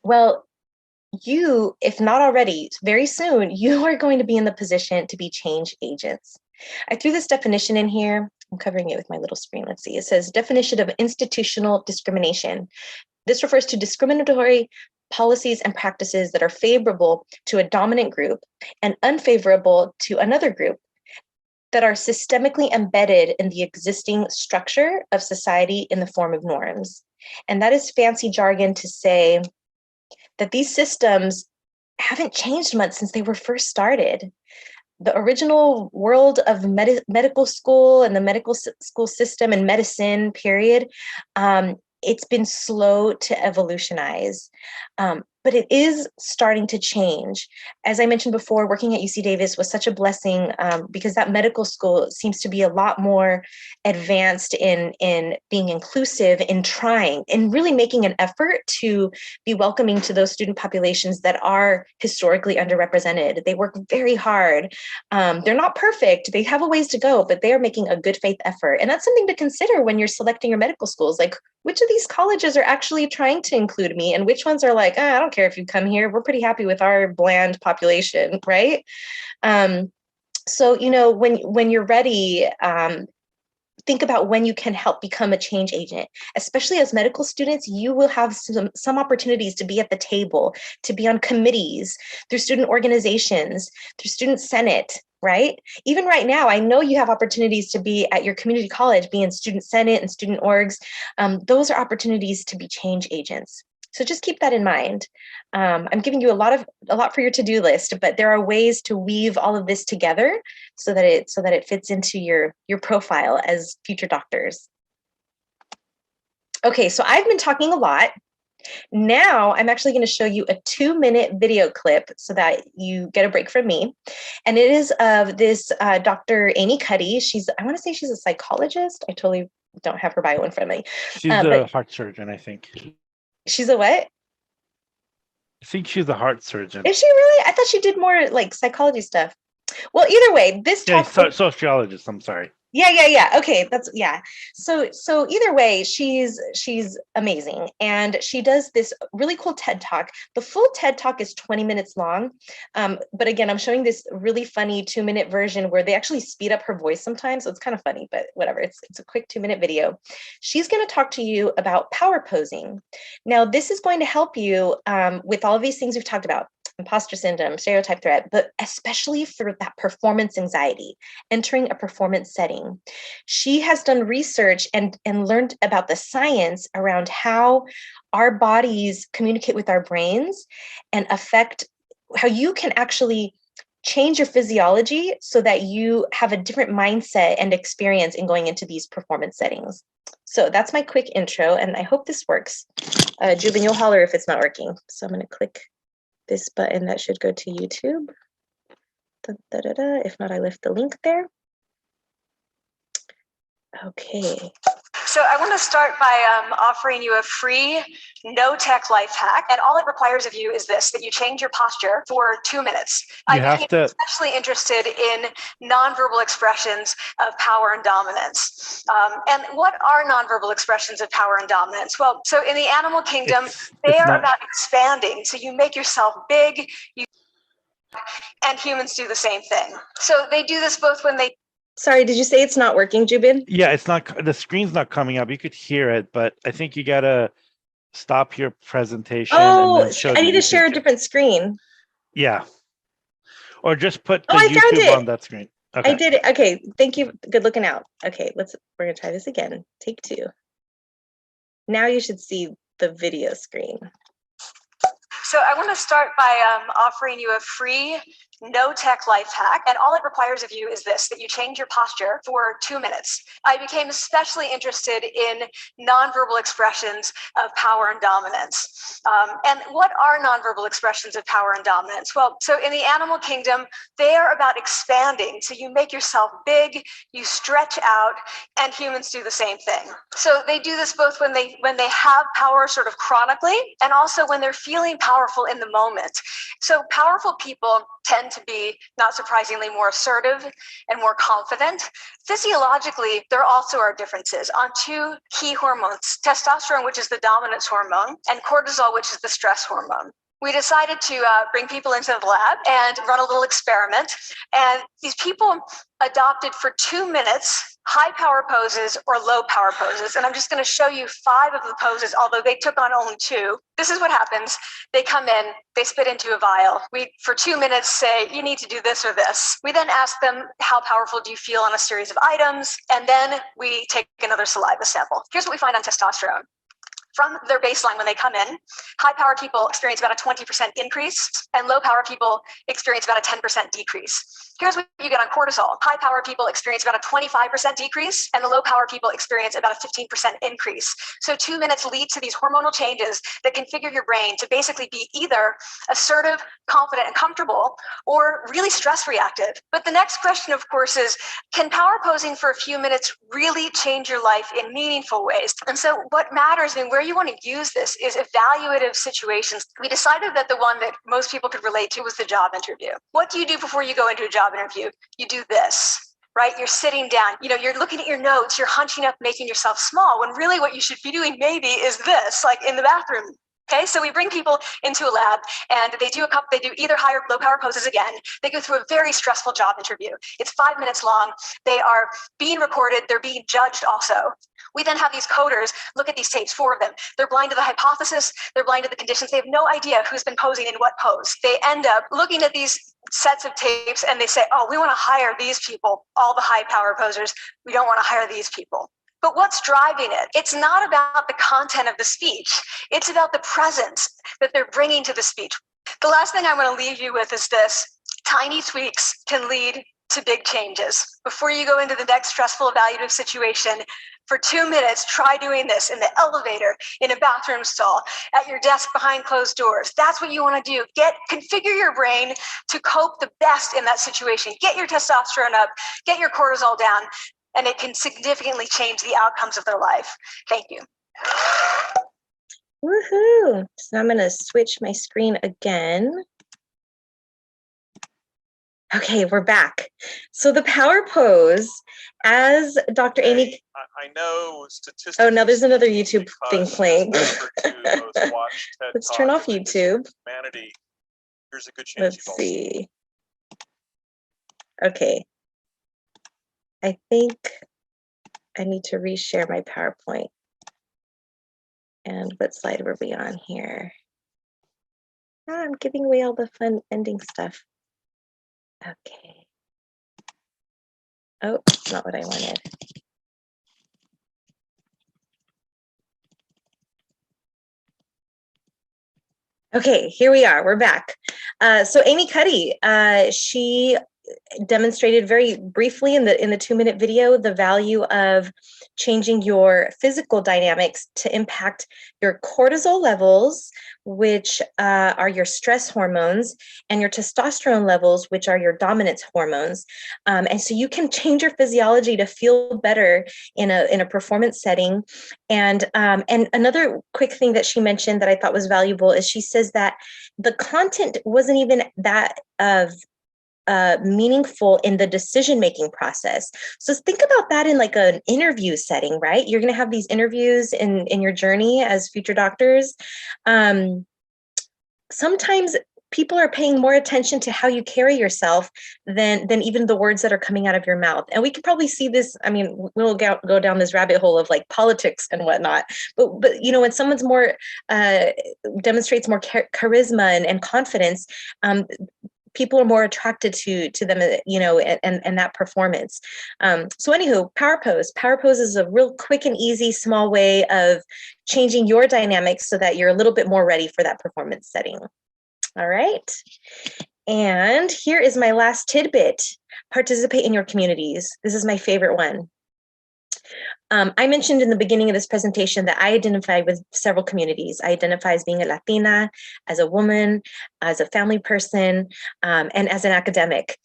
Well, you, if not already, very soon, you are going to be in the position to be change agents. I threw this definition in here. I'm covering it with my little screen. Let's see. It says definition of institutional discrimination. This refers to discriminatory policies and practices that are favorable to a dominant group and unfavorable to another group that are systemically embedded in the existing structure of society in the form of norms. And that is fancy jargon to say that these systems haven't changed much since they were first started. The original world of medical school and the medical school system and medicine, period, it's been slow to evolutionize, but it is starting to change. As I mentioned before, working at UC Davis was such a blessing, because that medical school seems to be a lot more advanced in being inclusive, in trying, and really making an effort to be welcoming to those student populations that are historically underrepresented. They work very hard. They're not perfect. They have a ways to go, but they are making a good faith effort. And that's something to consider when you're selecting your medical schools. Like, which of these colleges are actually trying to include me, and which ones are like, I don't care if you come here, we're pretty happy with our bland population, right? So, when you're ready, think about when you can help become a change agent. Especially as medical students, you will have some opportunities to be at the table, to be on committees, through student organizations, through student senate, right? Even right now, I know you have opportunities to be at your community college, be in student senate and student orgs. Those are opportunities to be change agents. So just keep that in mind. I'm giving you a lot for your to-do list, but there are ways to weave all of this together so that it fits into your profile as future doctors. Okay, so I've been talking a lot. Now I'm actually going to show you a 2-minute video clip so that you get a break from me. And it is of this Dr. Amy Cuddy. I want to say she's a psychologist. I totally don't have her bio in front of me. She's a heart surgeon, I think. She's a what? I think she's a heart surgeon. Is she really? I thought she did more like psychology stuff. Well, either way, this talk. Sociologist, I'm sorry. Yeah. Okay, so either way, she's amazing, and she does this really cool TED Talk. The full TED Talk is 20 minutes long, but again, I'm showing this really funny 2-minute version where they actually speed up her voice sometimes, so it's kind of funny, but whatever. It's a quick 2-minute video. She's going to talk to you about power posing. Now, this is going to help you with all of these things we've talked about. Imposter syndrome, stereotype threat, but especially for that performance anxiety, entering a performance setting. She has done research and learned about the science around how our bodies communicate with our brains and affect how you can actually change your physiology so that you have a different mindset and experience in going into these performance settings. So that's my quick intro, and I hope this works. Jubin, you'll holler if it's not working. So I'm going to click this button that should go to YouTube. If not, I left the link there. Okay. So I want to start by offering you a free no-tech life hack. And all it requires of you is this, that you change your posture for 2 minutes. I became especially interested in nonverbal expressions of power and dominance. And what are nonverbal expressions of power and dominance? Well, so in the animal kingdom, they are about expanding. So you make yourself big, and humans do the same thing. So they do this both when they... Sorry, did you say it's not working, Jubin? Yeah, it's not. The screen's not coming up. You could hear it, but I think you gotta stop your presentation. Oh, and then show I need to share a different screen. Yeah, or just put the YouTube on that screen. Okay. I did it. Okay, thank you. Good looking out. Okay, we're gonna try this again. Take 2. Now you should see the video screen. So I want to start by offering you a free no-tech life hack. And all it requires of you is this, that you change your posture for 2 minutes. I became especially interested in nonverbal expressions of power and dominance. And what are nonverbal expressions of power and dominance? Well, so in the animal kingdom, they are about expanding. So you make yourself big, you stretch out, and humans do the same thing. So they do this both when they have power sort of chronically, and also when they're feeling powerful in the moment. So powerful people tend to be, not surprisingly, more assertive and more confident. Physiologically, there also are differences on 2 key hormones, testosterone, which is the dominance hormone, and cortisol, which is the stress hormone. We decided to bring people into the lab and run a little experiment. And these people adopted for 2 minutes high power poses or low power poses. And I'm just going to show you 5 of the poses, although they took on only 2. This is what happens. They come in, they spit into a vial. We, for 2 minutes, say, you need to do this or this. We then ask them, how powerful do you feel on a series of items? And then we take another saliva sample. Here's what we find on testosterone. From their baseline when they come in, high power people experience about a 20% increase, and low power people experience about a 10% decrease. Here's what you get on cortisol. High power people experience about a 25% decrease, and the low power people experience about a 15% increase. So 2 minutes lead to these hormonal changes that configure your brain to basically be either assertive, confident, and comfortable, or really stress reactive. But the next question, of course, is, can power posing for a few minutes really change your life in meaningful ways? And so what matters and where you want to use this is evaluative situations. We decided that the one that most people could relate to was the job interview. What do you do before you go into a job interview? You do this, right? You're sitting down, you're looking at your notes, you're hunching up, making yourself small, when really what you should be doing maybe is this, like in the bathroom. Okay, so we bring people into a lab and they do either high or low power poses again. They go through a very stressful job interview. It's 5 minutes long. They are being recorded. They're being judged also. We then have these coders look at these tapes, 4 of them. They're blind to the hypothesis. They're blind to the conditions. They have no idea who's been posing in what pose. They end up looking at these sets of tapes and they say, oh, we want to hire these people, all the high power posers. We don't want to hire these people. But what's driving it? It's not about the content of the speech. It's about the presence that they're bringing to the speech. The last thing I want to leave you with is this: tiny tweaks can lead to big changes. Before you go into the next stressful evaluative situation, for 2 minutes, try doing this in the elevator, in a bathroom stall, at your desk behind closed doors. That's what you want to do. Configure your brain to cope the best in that situation. Get your testosterone up, get your cortisol down, and it can significantly change the outcomes of their life. Thank you. Woohoo! So I'm going to switch my screen again. Okay, we're back. So the power pose, as Dr. Amy... I know statistics... Oh, now there's another YouTube thing playing. Let's turn off YouTube. Humanity. There's a good chance. Let's see. Okay. I think I need to reshare my PowerPoint. And what slide were we on here? I'm giving away all the fun ending stuff. Okay. Oh, that's not what I wanted. Okay, here we are. We're back. So Amy Cuddy, she demonstrated very briefly in the 2-minute video the value of changing your physical dynamics to impact your cortisol levels, which are your stress hormones, and your testosterone levels, which are your dominance hormones. And so you can change your physiology to feel better in a performance setting. And another quick thing that she mentioned that I thought was valuable is she says that the content wasn't even that meaningful in the decision-making process. So think about that in like an interview setting, right? You're going to have these interviews in your journey as future doctors. Sometimes people are paying more attention to how you carry yourself than even the words that are coming out of your mouth. And we can probably see this. I mean, we'll go down this rabbit hole of like politics and whatnot. But when someone's more demonstrates more charisma and confidence, people are more attracted to them, and that performance. So anywho, power pose. Power pose is a real quick and easy, small way of changing your dynamics so that you're a little bit more ready for that performance setting. All right. And here is my last tidbit. Participate in your communities. This is my favorite one. I mentioned in the beginning of this presentation that I identify with several communities. I identify as being a Latina, as a woman, as a family person, and as an academic.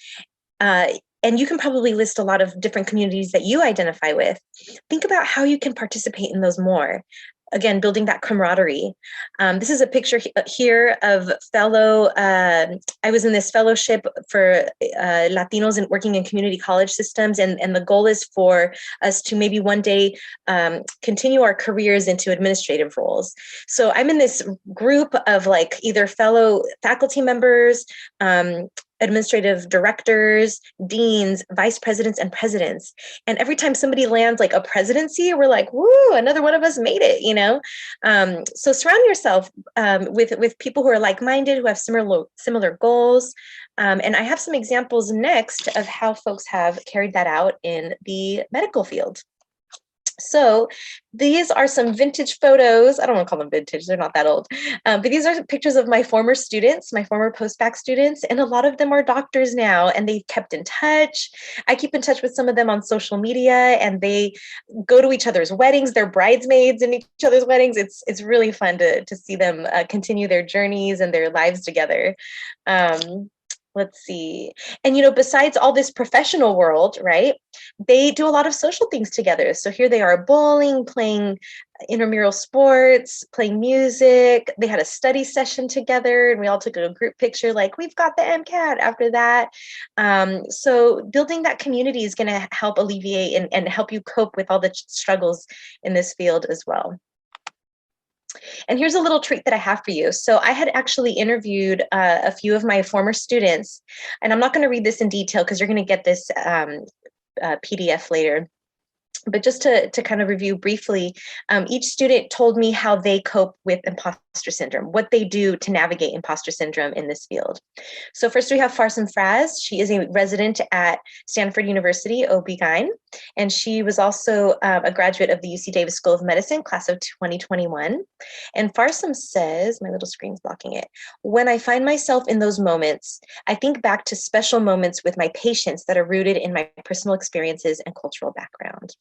And you can probably list a lot of different communities that you identify with. Think about how you can participate in those more. Again, building that camaraderie. This is a picture here of fellow, I was in this fellowship for Latinos and working in community college systems. And the goal is for us to maybe one day continue our careers into administrative roles. So I'm in this group of like either fellow faculty members, administrative directors, deans, vice presidents, and presidents. And every time somebody lands like a presidency, we're like, woo, another one of us made it, So surround yourself with people who are like-minded, who have similar goals. And I have some examples next of how folks have carried that out in the medical field. So these are some vintage photos. I don't want to call them vintage, they're not that old. But these are pictures of my former students, my former post-bac students, and a lot of them are doctors now, and they kept in touch. I keep in touch with some of them on social media, and they go to each other's weddings. They're bridesmaids in each other's weddings. It's really fun to see them continue their journeys and their lives together. Let's see. And, besides all this professional world, right, they do a lot of social things together. So here they are bowling, playing intramural sports, playing music. They had a study session together and we all took a group picture like, we've got the Mcat after that. So building that community is going to help alleviate and help you cope with all the struggles in this field as well. And here's a little treat that I have for you. So I had actually interviewed a few of my former students, and I'm not going to read this in detail because you're going to get this PDF later. But just to kind of review briefly, each student told me how they cope with imposter syndrome, what they do to navigate imposter syndrome in this field. So first we have Farsam Fraz. She is a resident at Stanford University, OB-GYN, and she was also a graduate of the UC Davis School of Medicine, class of 2021. And Farsam says, my little screen's blocking it, when I find myself in those moments, I think back to special moments with my patients that are rooted in my personal experiences and cultural background.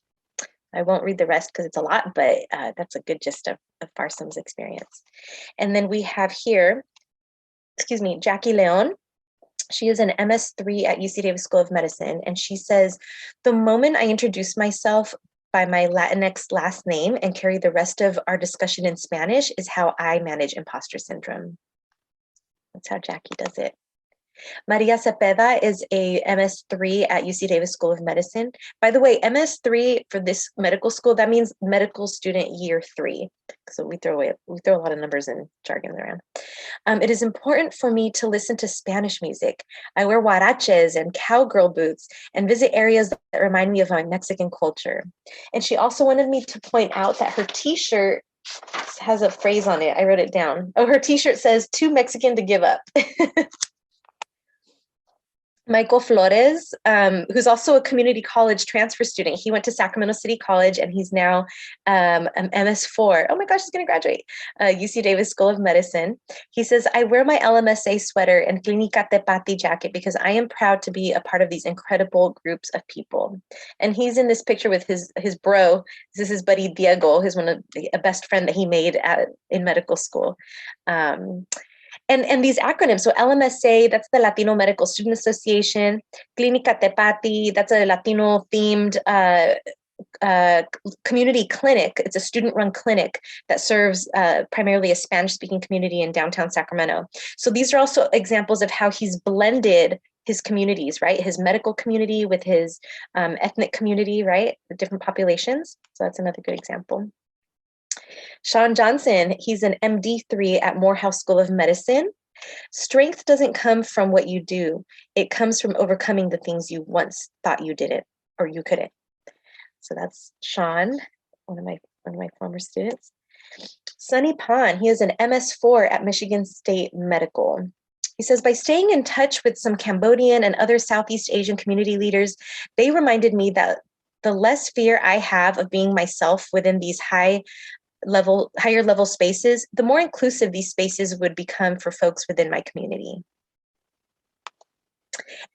I won't read the rest because it's a lot, but that's a good gist of Farsam's experience. And then we have here, Jackie Leon. She is an MS3 at UC Davis School of Medicine. And she says, the moment I introduce myself by my Latinx last name and carry the rest of our discussion in Spanish is how I manage imposter syndrome. That's how Jackie does it. Maria Cepeda is a MS3 at UC Davis School of Medicine. By the way, MS3 for this medical school, that means medical student year 3. So we throw a lot of numbers and jargon around. It is important for me to listen to Spanish music. I wear huaraches and cowgirl boots and visit areas that remind me of my Mexican culture. And she also wanted me to point out that her t-shirt has a phrase on it. I wrote it down. Oh, her t-shirt says, too Mexican to give up. Michael Flores, who's also a community college transfer student. He went to Sacramento City College and he's now an MS4. Oh my gosh, he's going to graduate. UC Davis School of Medicine. He says, I wear my LMSA sweater and Clinica Tepati jacket because I am proud to be a part of these incredible groups of people. And he's in this picture with his bro. This is his buddy Diego, his a best friend that he made in medical school. And these acronyms, so LMSA, that's the Latino Medical Student Association. Clinica Tepati, that's a Latino-themed community clinic. It's a student-run clinic that serves primarily a Spanish-speaking community in downtown Sacramento. So these are also examples of how he's blended his communities, right? His medical community with his ethnic community, right? The different populations. So that's another good example. Sean Johnson, he's an MD3 at Morehouse School of Medicine. Strength doesn't come from what you do. It comes from overcoming the things you once thought you didn't or you couldn't. So that's Sean, one of my former students. Sunny Pon, he is an MS4 at Michigan State Medical. He says, by staying in touch with some Cambodian and other Southeast Asian community leaders, they reminded me that the less fear I have of being myself within these higher level spaces, the more inclusive these spaces would become for folks within my community.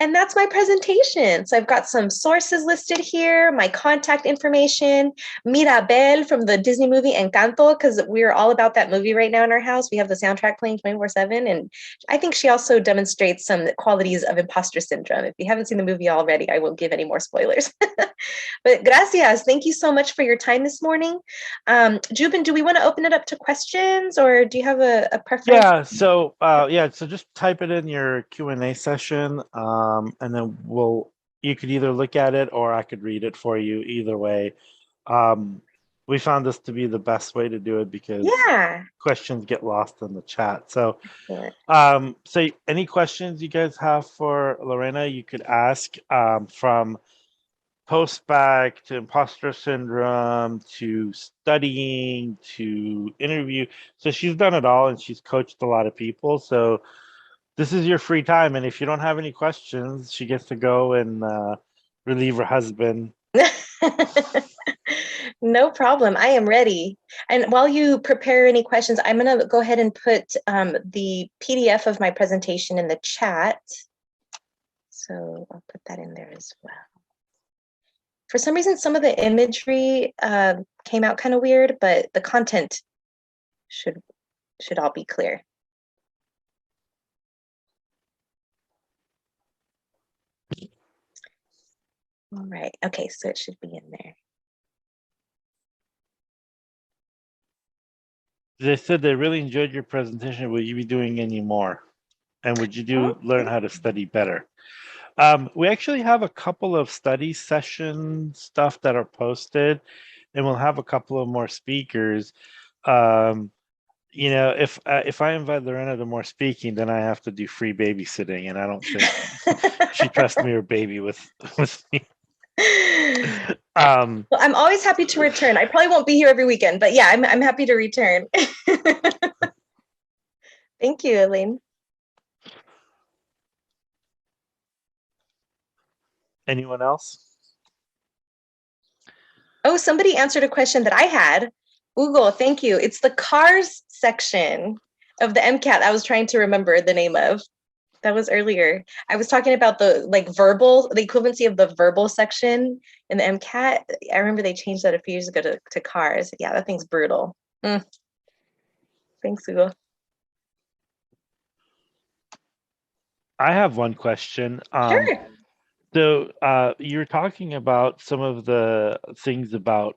And that's my presentation. So I've got some sources listed here, my contact information, Mirabel from the Disney movie Encanto, because we're all about that movie right now in our house. We have the soundtrack playing 24/7. And I think she also demonstrates some qualities of imposter syndrome. If you haven't seen the movie already, I won't give any more spoilers. But gracias. Thank you so much for your time this morning. Jubin, do we want to open it up to questions or do you have a preference? Yeah, so so just type it in your Q&A session, and then you could either look at it or I could read it for you. Either way, we found this to be the best way to do it because questions get lost in the chat. So, so any questions you guys have for Lorena, you could ask from post-bac to imposter syndrome to studying to interview. So she's done it all and she's coached a lot of people. So this is your free time. And if you don't have any questions, she gets to go and relieve her husband. No problem. I am ready. And while you prepare any questions, I'm going to go ahead and put the PDF of my presentation in the chat. So I'll put that in there as well. For some reason, some of the imagery came out kind of weird, but the content should all be clear. All right. Okay, so it should be in there. They said they really enjoyed your presentation. Will you be doing any more? And would you learn how to study better? We actually have a couple of study session stuff that are posted, and we'll have a couple of more speakers. You know, if I invite Lorena to more speaking, then I have to do free babysitting, and I don't think she trusts me or baby with me. Well, I'm always happy to return. I probably won't be here every weekend, but yeah, I'm happy to return. Thank you, Elaine. Anyone else? Oh, somebody answered a question that I had. Google, thank you. It's the cars section of the Mcat I was trying to remember the name of. That was earlier. I was talking about the the equivalency of the verbal section in the Mcat. I remember they changed that a few years ago to cars. Yeah, that thing's brutal. Thanks, Google. I have one question. Sure. So you're talking about some of the things about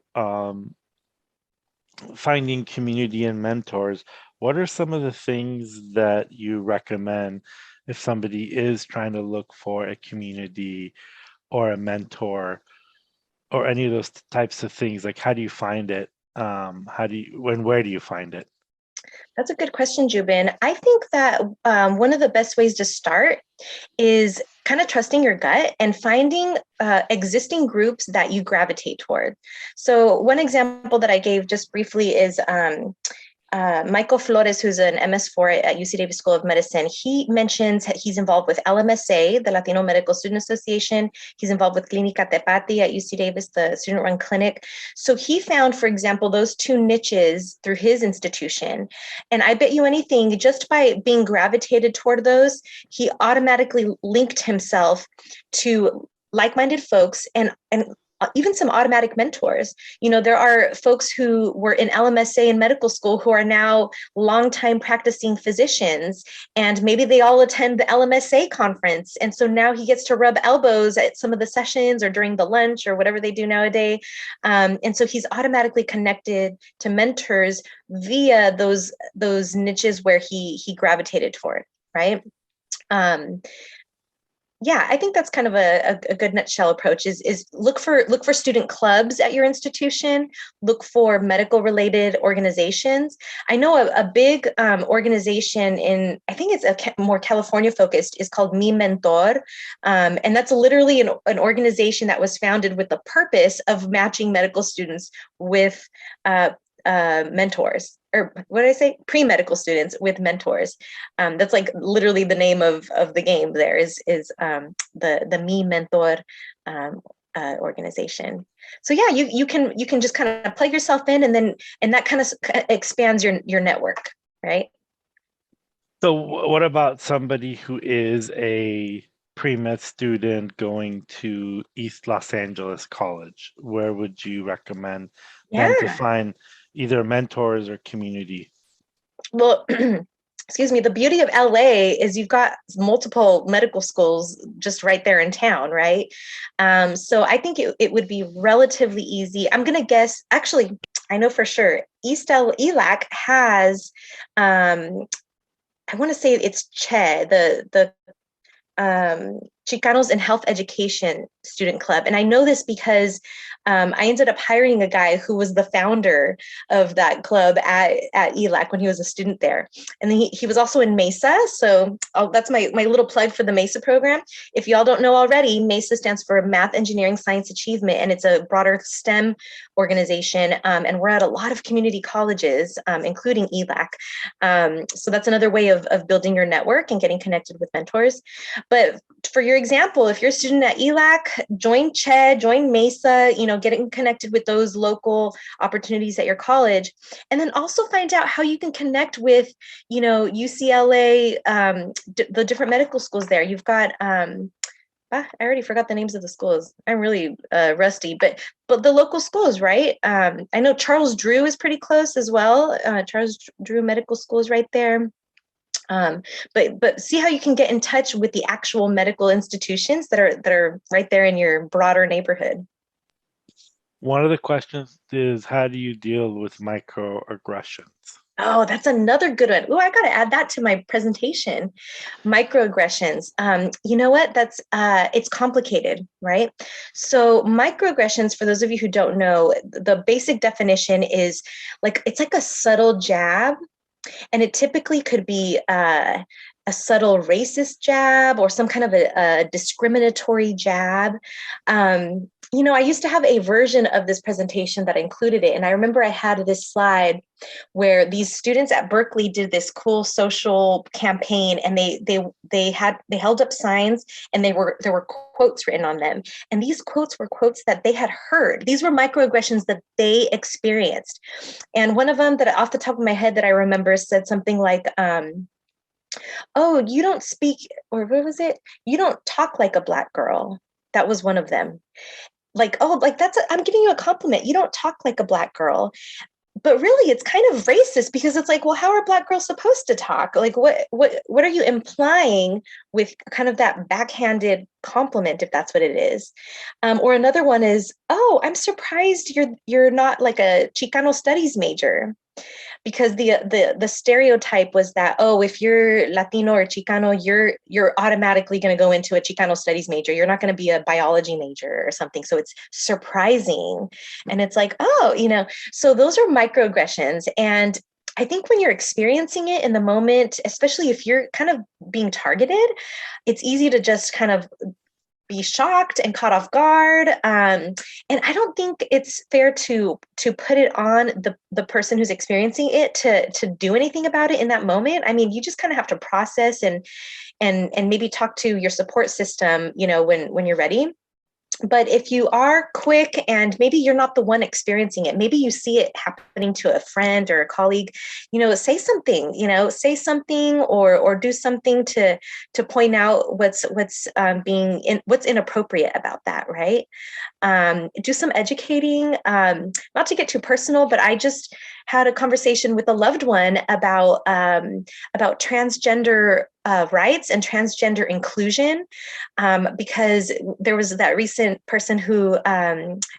finding community and mentors. What are some of the things that you recommend if somebody is trying to look for a community or a mentor or any of those types of things? Like, how do you find it? Where do you find it? That's a good question, Jubin. I think that one of the best ways to start is kind of trusting your gut and finding existing groups that you gravitate toward. So one example that I gave just briefly is Michael Flores, who's an MS4 at UC Davis School of Medicine. He mentions he's involved with LMSA, the Latino Medical Student Association. He's involved with Clínica Tepati at UC Davis, the student-run clinic. So he found, for example, those two niches through his institution. And I bet you anything, just by being gravitated toward those, he automatically linked himself to like-minded folks and even some automatic mentors. You know, there are folks who were in LMSA in medical school who are now longtime practicing physicians, and maybe they all attend the LMSA conference. And so now he gets to rub elbows at some of the sessions or during the lunch or whatever they do nowadays. And so he's automatically connected to mentors via those niches where he gravitated toward, right? Yeah, I think that's kind of a good nutshell approach is look for student clubs at your institution, look for medical related organizations. I know a big organization I think it's more California focused, is called Mi Mentor. And that's literally an organization that was founded with the purpose of matching medical students with mentors, or what did I say? Pre-medical students with mentors. That's like literally the name of the game. There is the Mi Mentor organization. So yeah, you can just kind of plug yourself in, and that kind of expands your network, right? So what about somebody who is a pre-med student going to East Los Angeles College? Where would you recommend them to find either mentors or community? Well, excuse me, the beauty of LA is you've got multiple medical schools just right there in town, right? So I think it would be relatively easy. I'm going to guess, actually, I know for sure, ELAC has, I want to say it's CHE, the Chicanos in Health Education Student Club. And I know this because I ended up hiring a guy who was the founder of that club at ELAC when he was a student there. And then he was also in MESA. So that's my little plug for the MESA program. If y'all don't know already, MESA stands for Math, Engineering, Science Achievement, and it's a broader STEM organization. And we're at a lot of community colleges, including ELAC. So that's another way of building your network and getting connected with mentors. But for your example, if you're a student at ELAC, join CHED, join MESA, getting connected with those local opportunities at your college. And then also find out how you can connect with, UCLA, the different medical schools there. You've got, I already forgot the names of the schools. I'm really rusty, but the local schools, right? I know Charles Drew is pretty close as well. Charles Drew Medical School is right there. But see how you can get in touch with the actual medical institutions that are right there in your broader neighborhood. One of the questions is, how do you deal with microaggressions? Oh, that's another good one. Oh, I got to add that to my presentation. Microaggressions. You know what? It's complicated, right? So microaggressions, for those of you who don't know, the basic definition is it's like a subtle jab. And it typically could be a subtle racist jab or some kind of a discriminatory jab. I used to have a version of this presentation that included it. And I remember I had this slide where these students at Berkeley did this cool social campaign, and they held up signs, and there were quotes written on them. And these quotes were quotes that they had heard. These were microaggressions that they experienced. And one of them that off the top of my head that I remember said something like, oh, you don't speak, or what was it? You don't talk like a Black girl. That was one of them. I'm giving you a compliment. You don't talk like a Black girl. But really, it's kind of racist, because it's like, well, how are Black girls supposed to talk? Like, what are you implying with kind of that backhanded compliment, if that's what it is? Or another one is, oh, I'm surprised you're not like a Chicano studies major. Because the stereotype was that, oh, if you're Latino or Chicano, you're automatically going to go into a Chicano studies major. You're not going to be a biology major or something. So it's surprising. And it's like, oh, so those are microaggressions. And I think when you're experiencing it in the moment, especially if you're kind of being targeted, it's easy to just kind of be shocked and caught off guard. And I don't think it's fair to put it on the person who's experiencing it to do anything about it in that moment. I mean, you just kind of have to process and maybe talk to your support system, when you're ready. But if you are quick and maybe you're not the one experiencing it, maybe you see it happening to a friend or a colleague, say something, or do something to point out what's inappropriate about that, right? Do some educating, not to get too personal, but I just had a conversation with a loved one about transgender rights and transgender inclusion, because there was that recent person who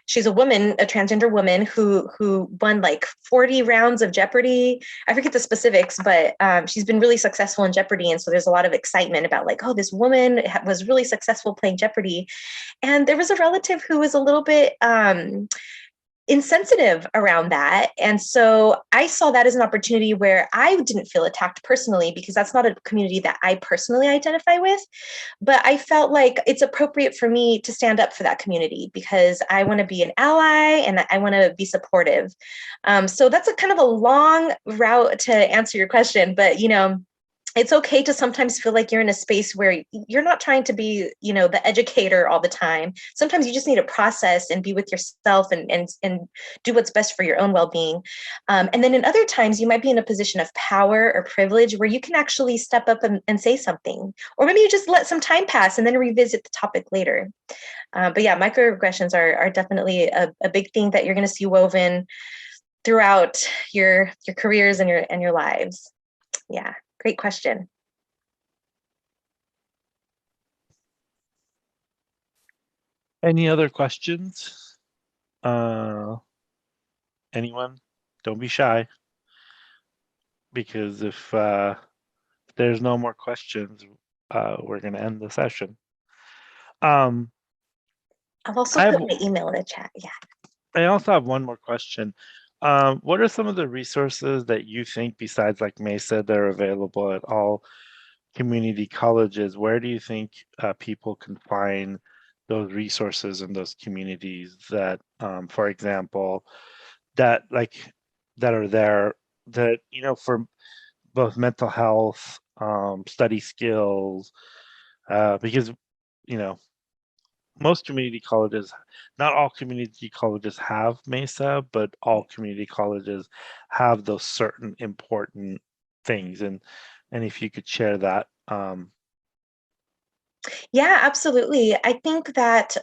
she's a woman, a transgender woman who won like 40 rounds of Jeopardy. I forget the specifics, but she's been really successful in Jeopardy. And so there's a lot of excitement about like, oh, this woman was really successful playing Jeopardy. And there was a relative who was a little bit insensitive around that. And so I saw that as an opportunity where I didn't feel attacked personally, because that's not a community that I personally identify with. But I felt like it's appropriate for me to stand up for that community, because I want to be an ally and I want to be supportive. So that's a kind of a long route to answer your question, but it's okay to sometimes feel like you're in a space where you're not trying to be, the educator all the time. Sometimes you just need to process and be with yourself and do what's best for your own well-being. And then in other times, you might be in a position of power or privilege where you can actually step up and say something. Or maybe you just let some time pass and then revisit the topic later. But yeah, microaggressions are definitely a big thing that you're going to see woven throughout your careers and your lives. Yeah. Great question. Any other questions? Anyone? Don't be shy, because if there's no more questions, we're going to end the session. I'll also put my email in the chat. Yeah. I also have one more question. What are some of the resources that you think, besides like MESA, that are available at all community colleges? Where do you think people can find those resources in those communities that, for example, that are there, that, for both mental health, study skills, because you know, most community colleges, not all community colleges have MESA, but all community colleges have those certain important things. And if you could share that. Yeah, absolutely. I think that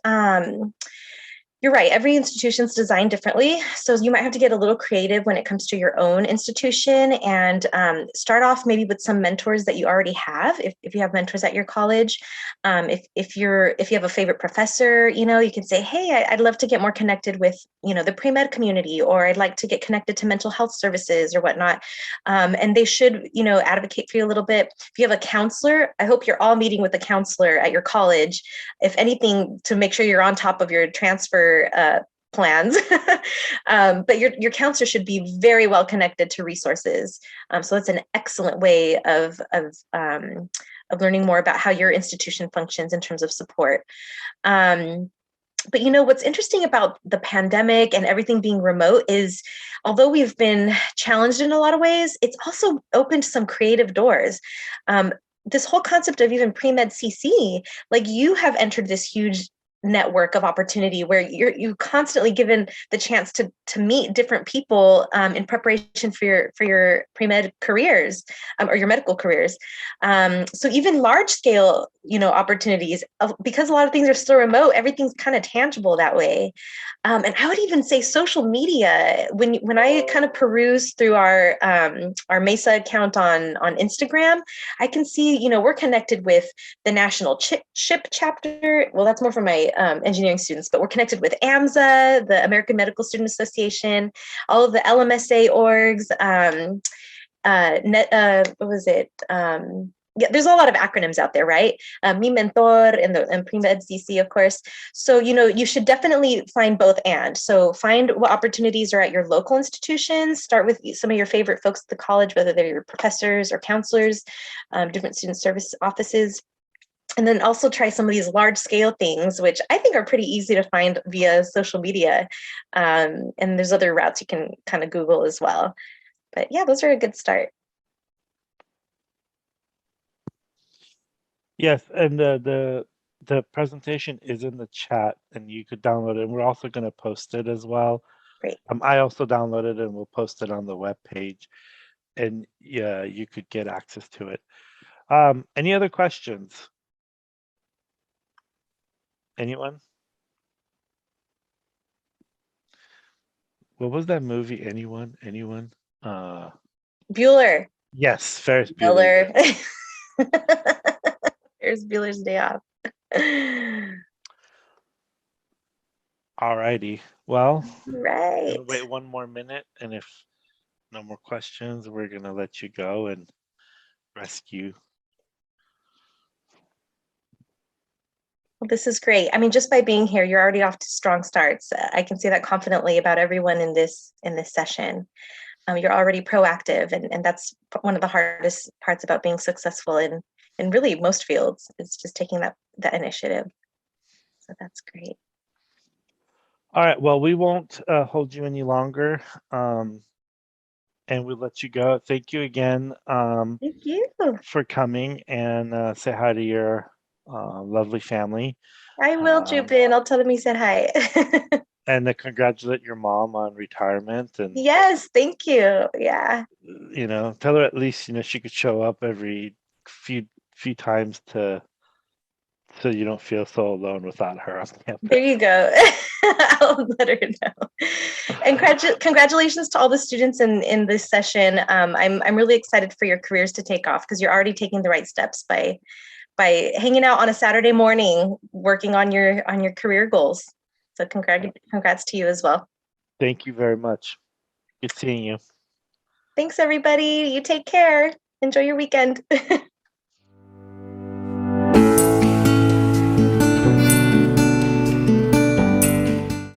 you're right. Every institution's designed differently. So you might have to get a little creative when it comes to your own institution and start off maybe with some mentors that you already have. If you have mentors at your college, if you have a favorite professor, you can say, hey, I'd love to get more connected with, the pre-med community, or I'd like to get connected to mental health services or whatnot. And they should, advocate for you a little bit. If you have a counselor, I hope you're all meeting with a counselor at your college, if anything, to make sure you're on top of your transfer plans. But your counselor should be very well connected to resources. So that's an excellent way of learning more about how your institution functions in terms of support. But what's interesting about the pandemic and everything being remote is, although we've been challenged in a lot of ways, it's also opened some creative doors. This whole concept of even PreMedCC, like, you have entered this huge network of opportunity where you constantly given the chance to meet different people in preparation for your pre-med careers or your medical careers. So even large scale, opportunities, because a lot of things are still remote, everything's kind of tangible that way. And I would even say social media. When I kind of peruse through our MESA account on Instagram, I can see, we're connected with the National Chip Chapter. Well, that's more for my engineering students, but we're connected with AMSA, the American Medical Student Association, all of the LMSA orgs, what was it? Yeah, there's a lot of acronyms out there, right? Mi Mentor and PreMedCC, of course. So, you should definitely find both and. So find what opportunities are at your local institutions. Start with some of your favorite folks at the college, whether they're your professors or counselors, different student service offices. And then also try some of these large scale things, which I think are pretty easy to find via social media. And there's other routes you can kind of Google as well. But yeah, those are a good start. Yes, and the presentation is in the chat, and you could download it. And we're also going to post it as well. Great. I also downloaded it, and we'll post it on the web page, and yeah, you could get access to it. Any other questions? Anyone? What was that movie? Anyone? Bueller. Yes, Ferris Bueller. Ferris Bueller's Day Off. All righty. Well, Right. we'll wait one more minute, and if no more questions, we're gonna let you go and rescue. Well, this is great. I mean, just by being here, you're already off to strong starts. I can say that confidently about everyone in this session. You're already proactive, and that's one of the hardest parts about being successful in really most fields, is just taking that initiative. So that's great. All right. Well, we won't hold you any longer, and we'll let you go. Thank you again. Thank you For coming, and say hi to your lovely family. I will, Jubin. I'll tell them you said hi. And congratulate your mom on retirement. And yes, thank you. Yeah. Tell her at least she could show up every few times so you don't feel so alone without her on campus. There you go. I'll let her know. And congratulations to all the students in this session. I'm really excited for your careers to take off, because you're already taking the right steps by hanging out on a Saturday morning working on your career goals. So congrats to you as well. Thank you very much. Good seeing you. Thanks, everybody. You take care. Enjoy your weekend.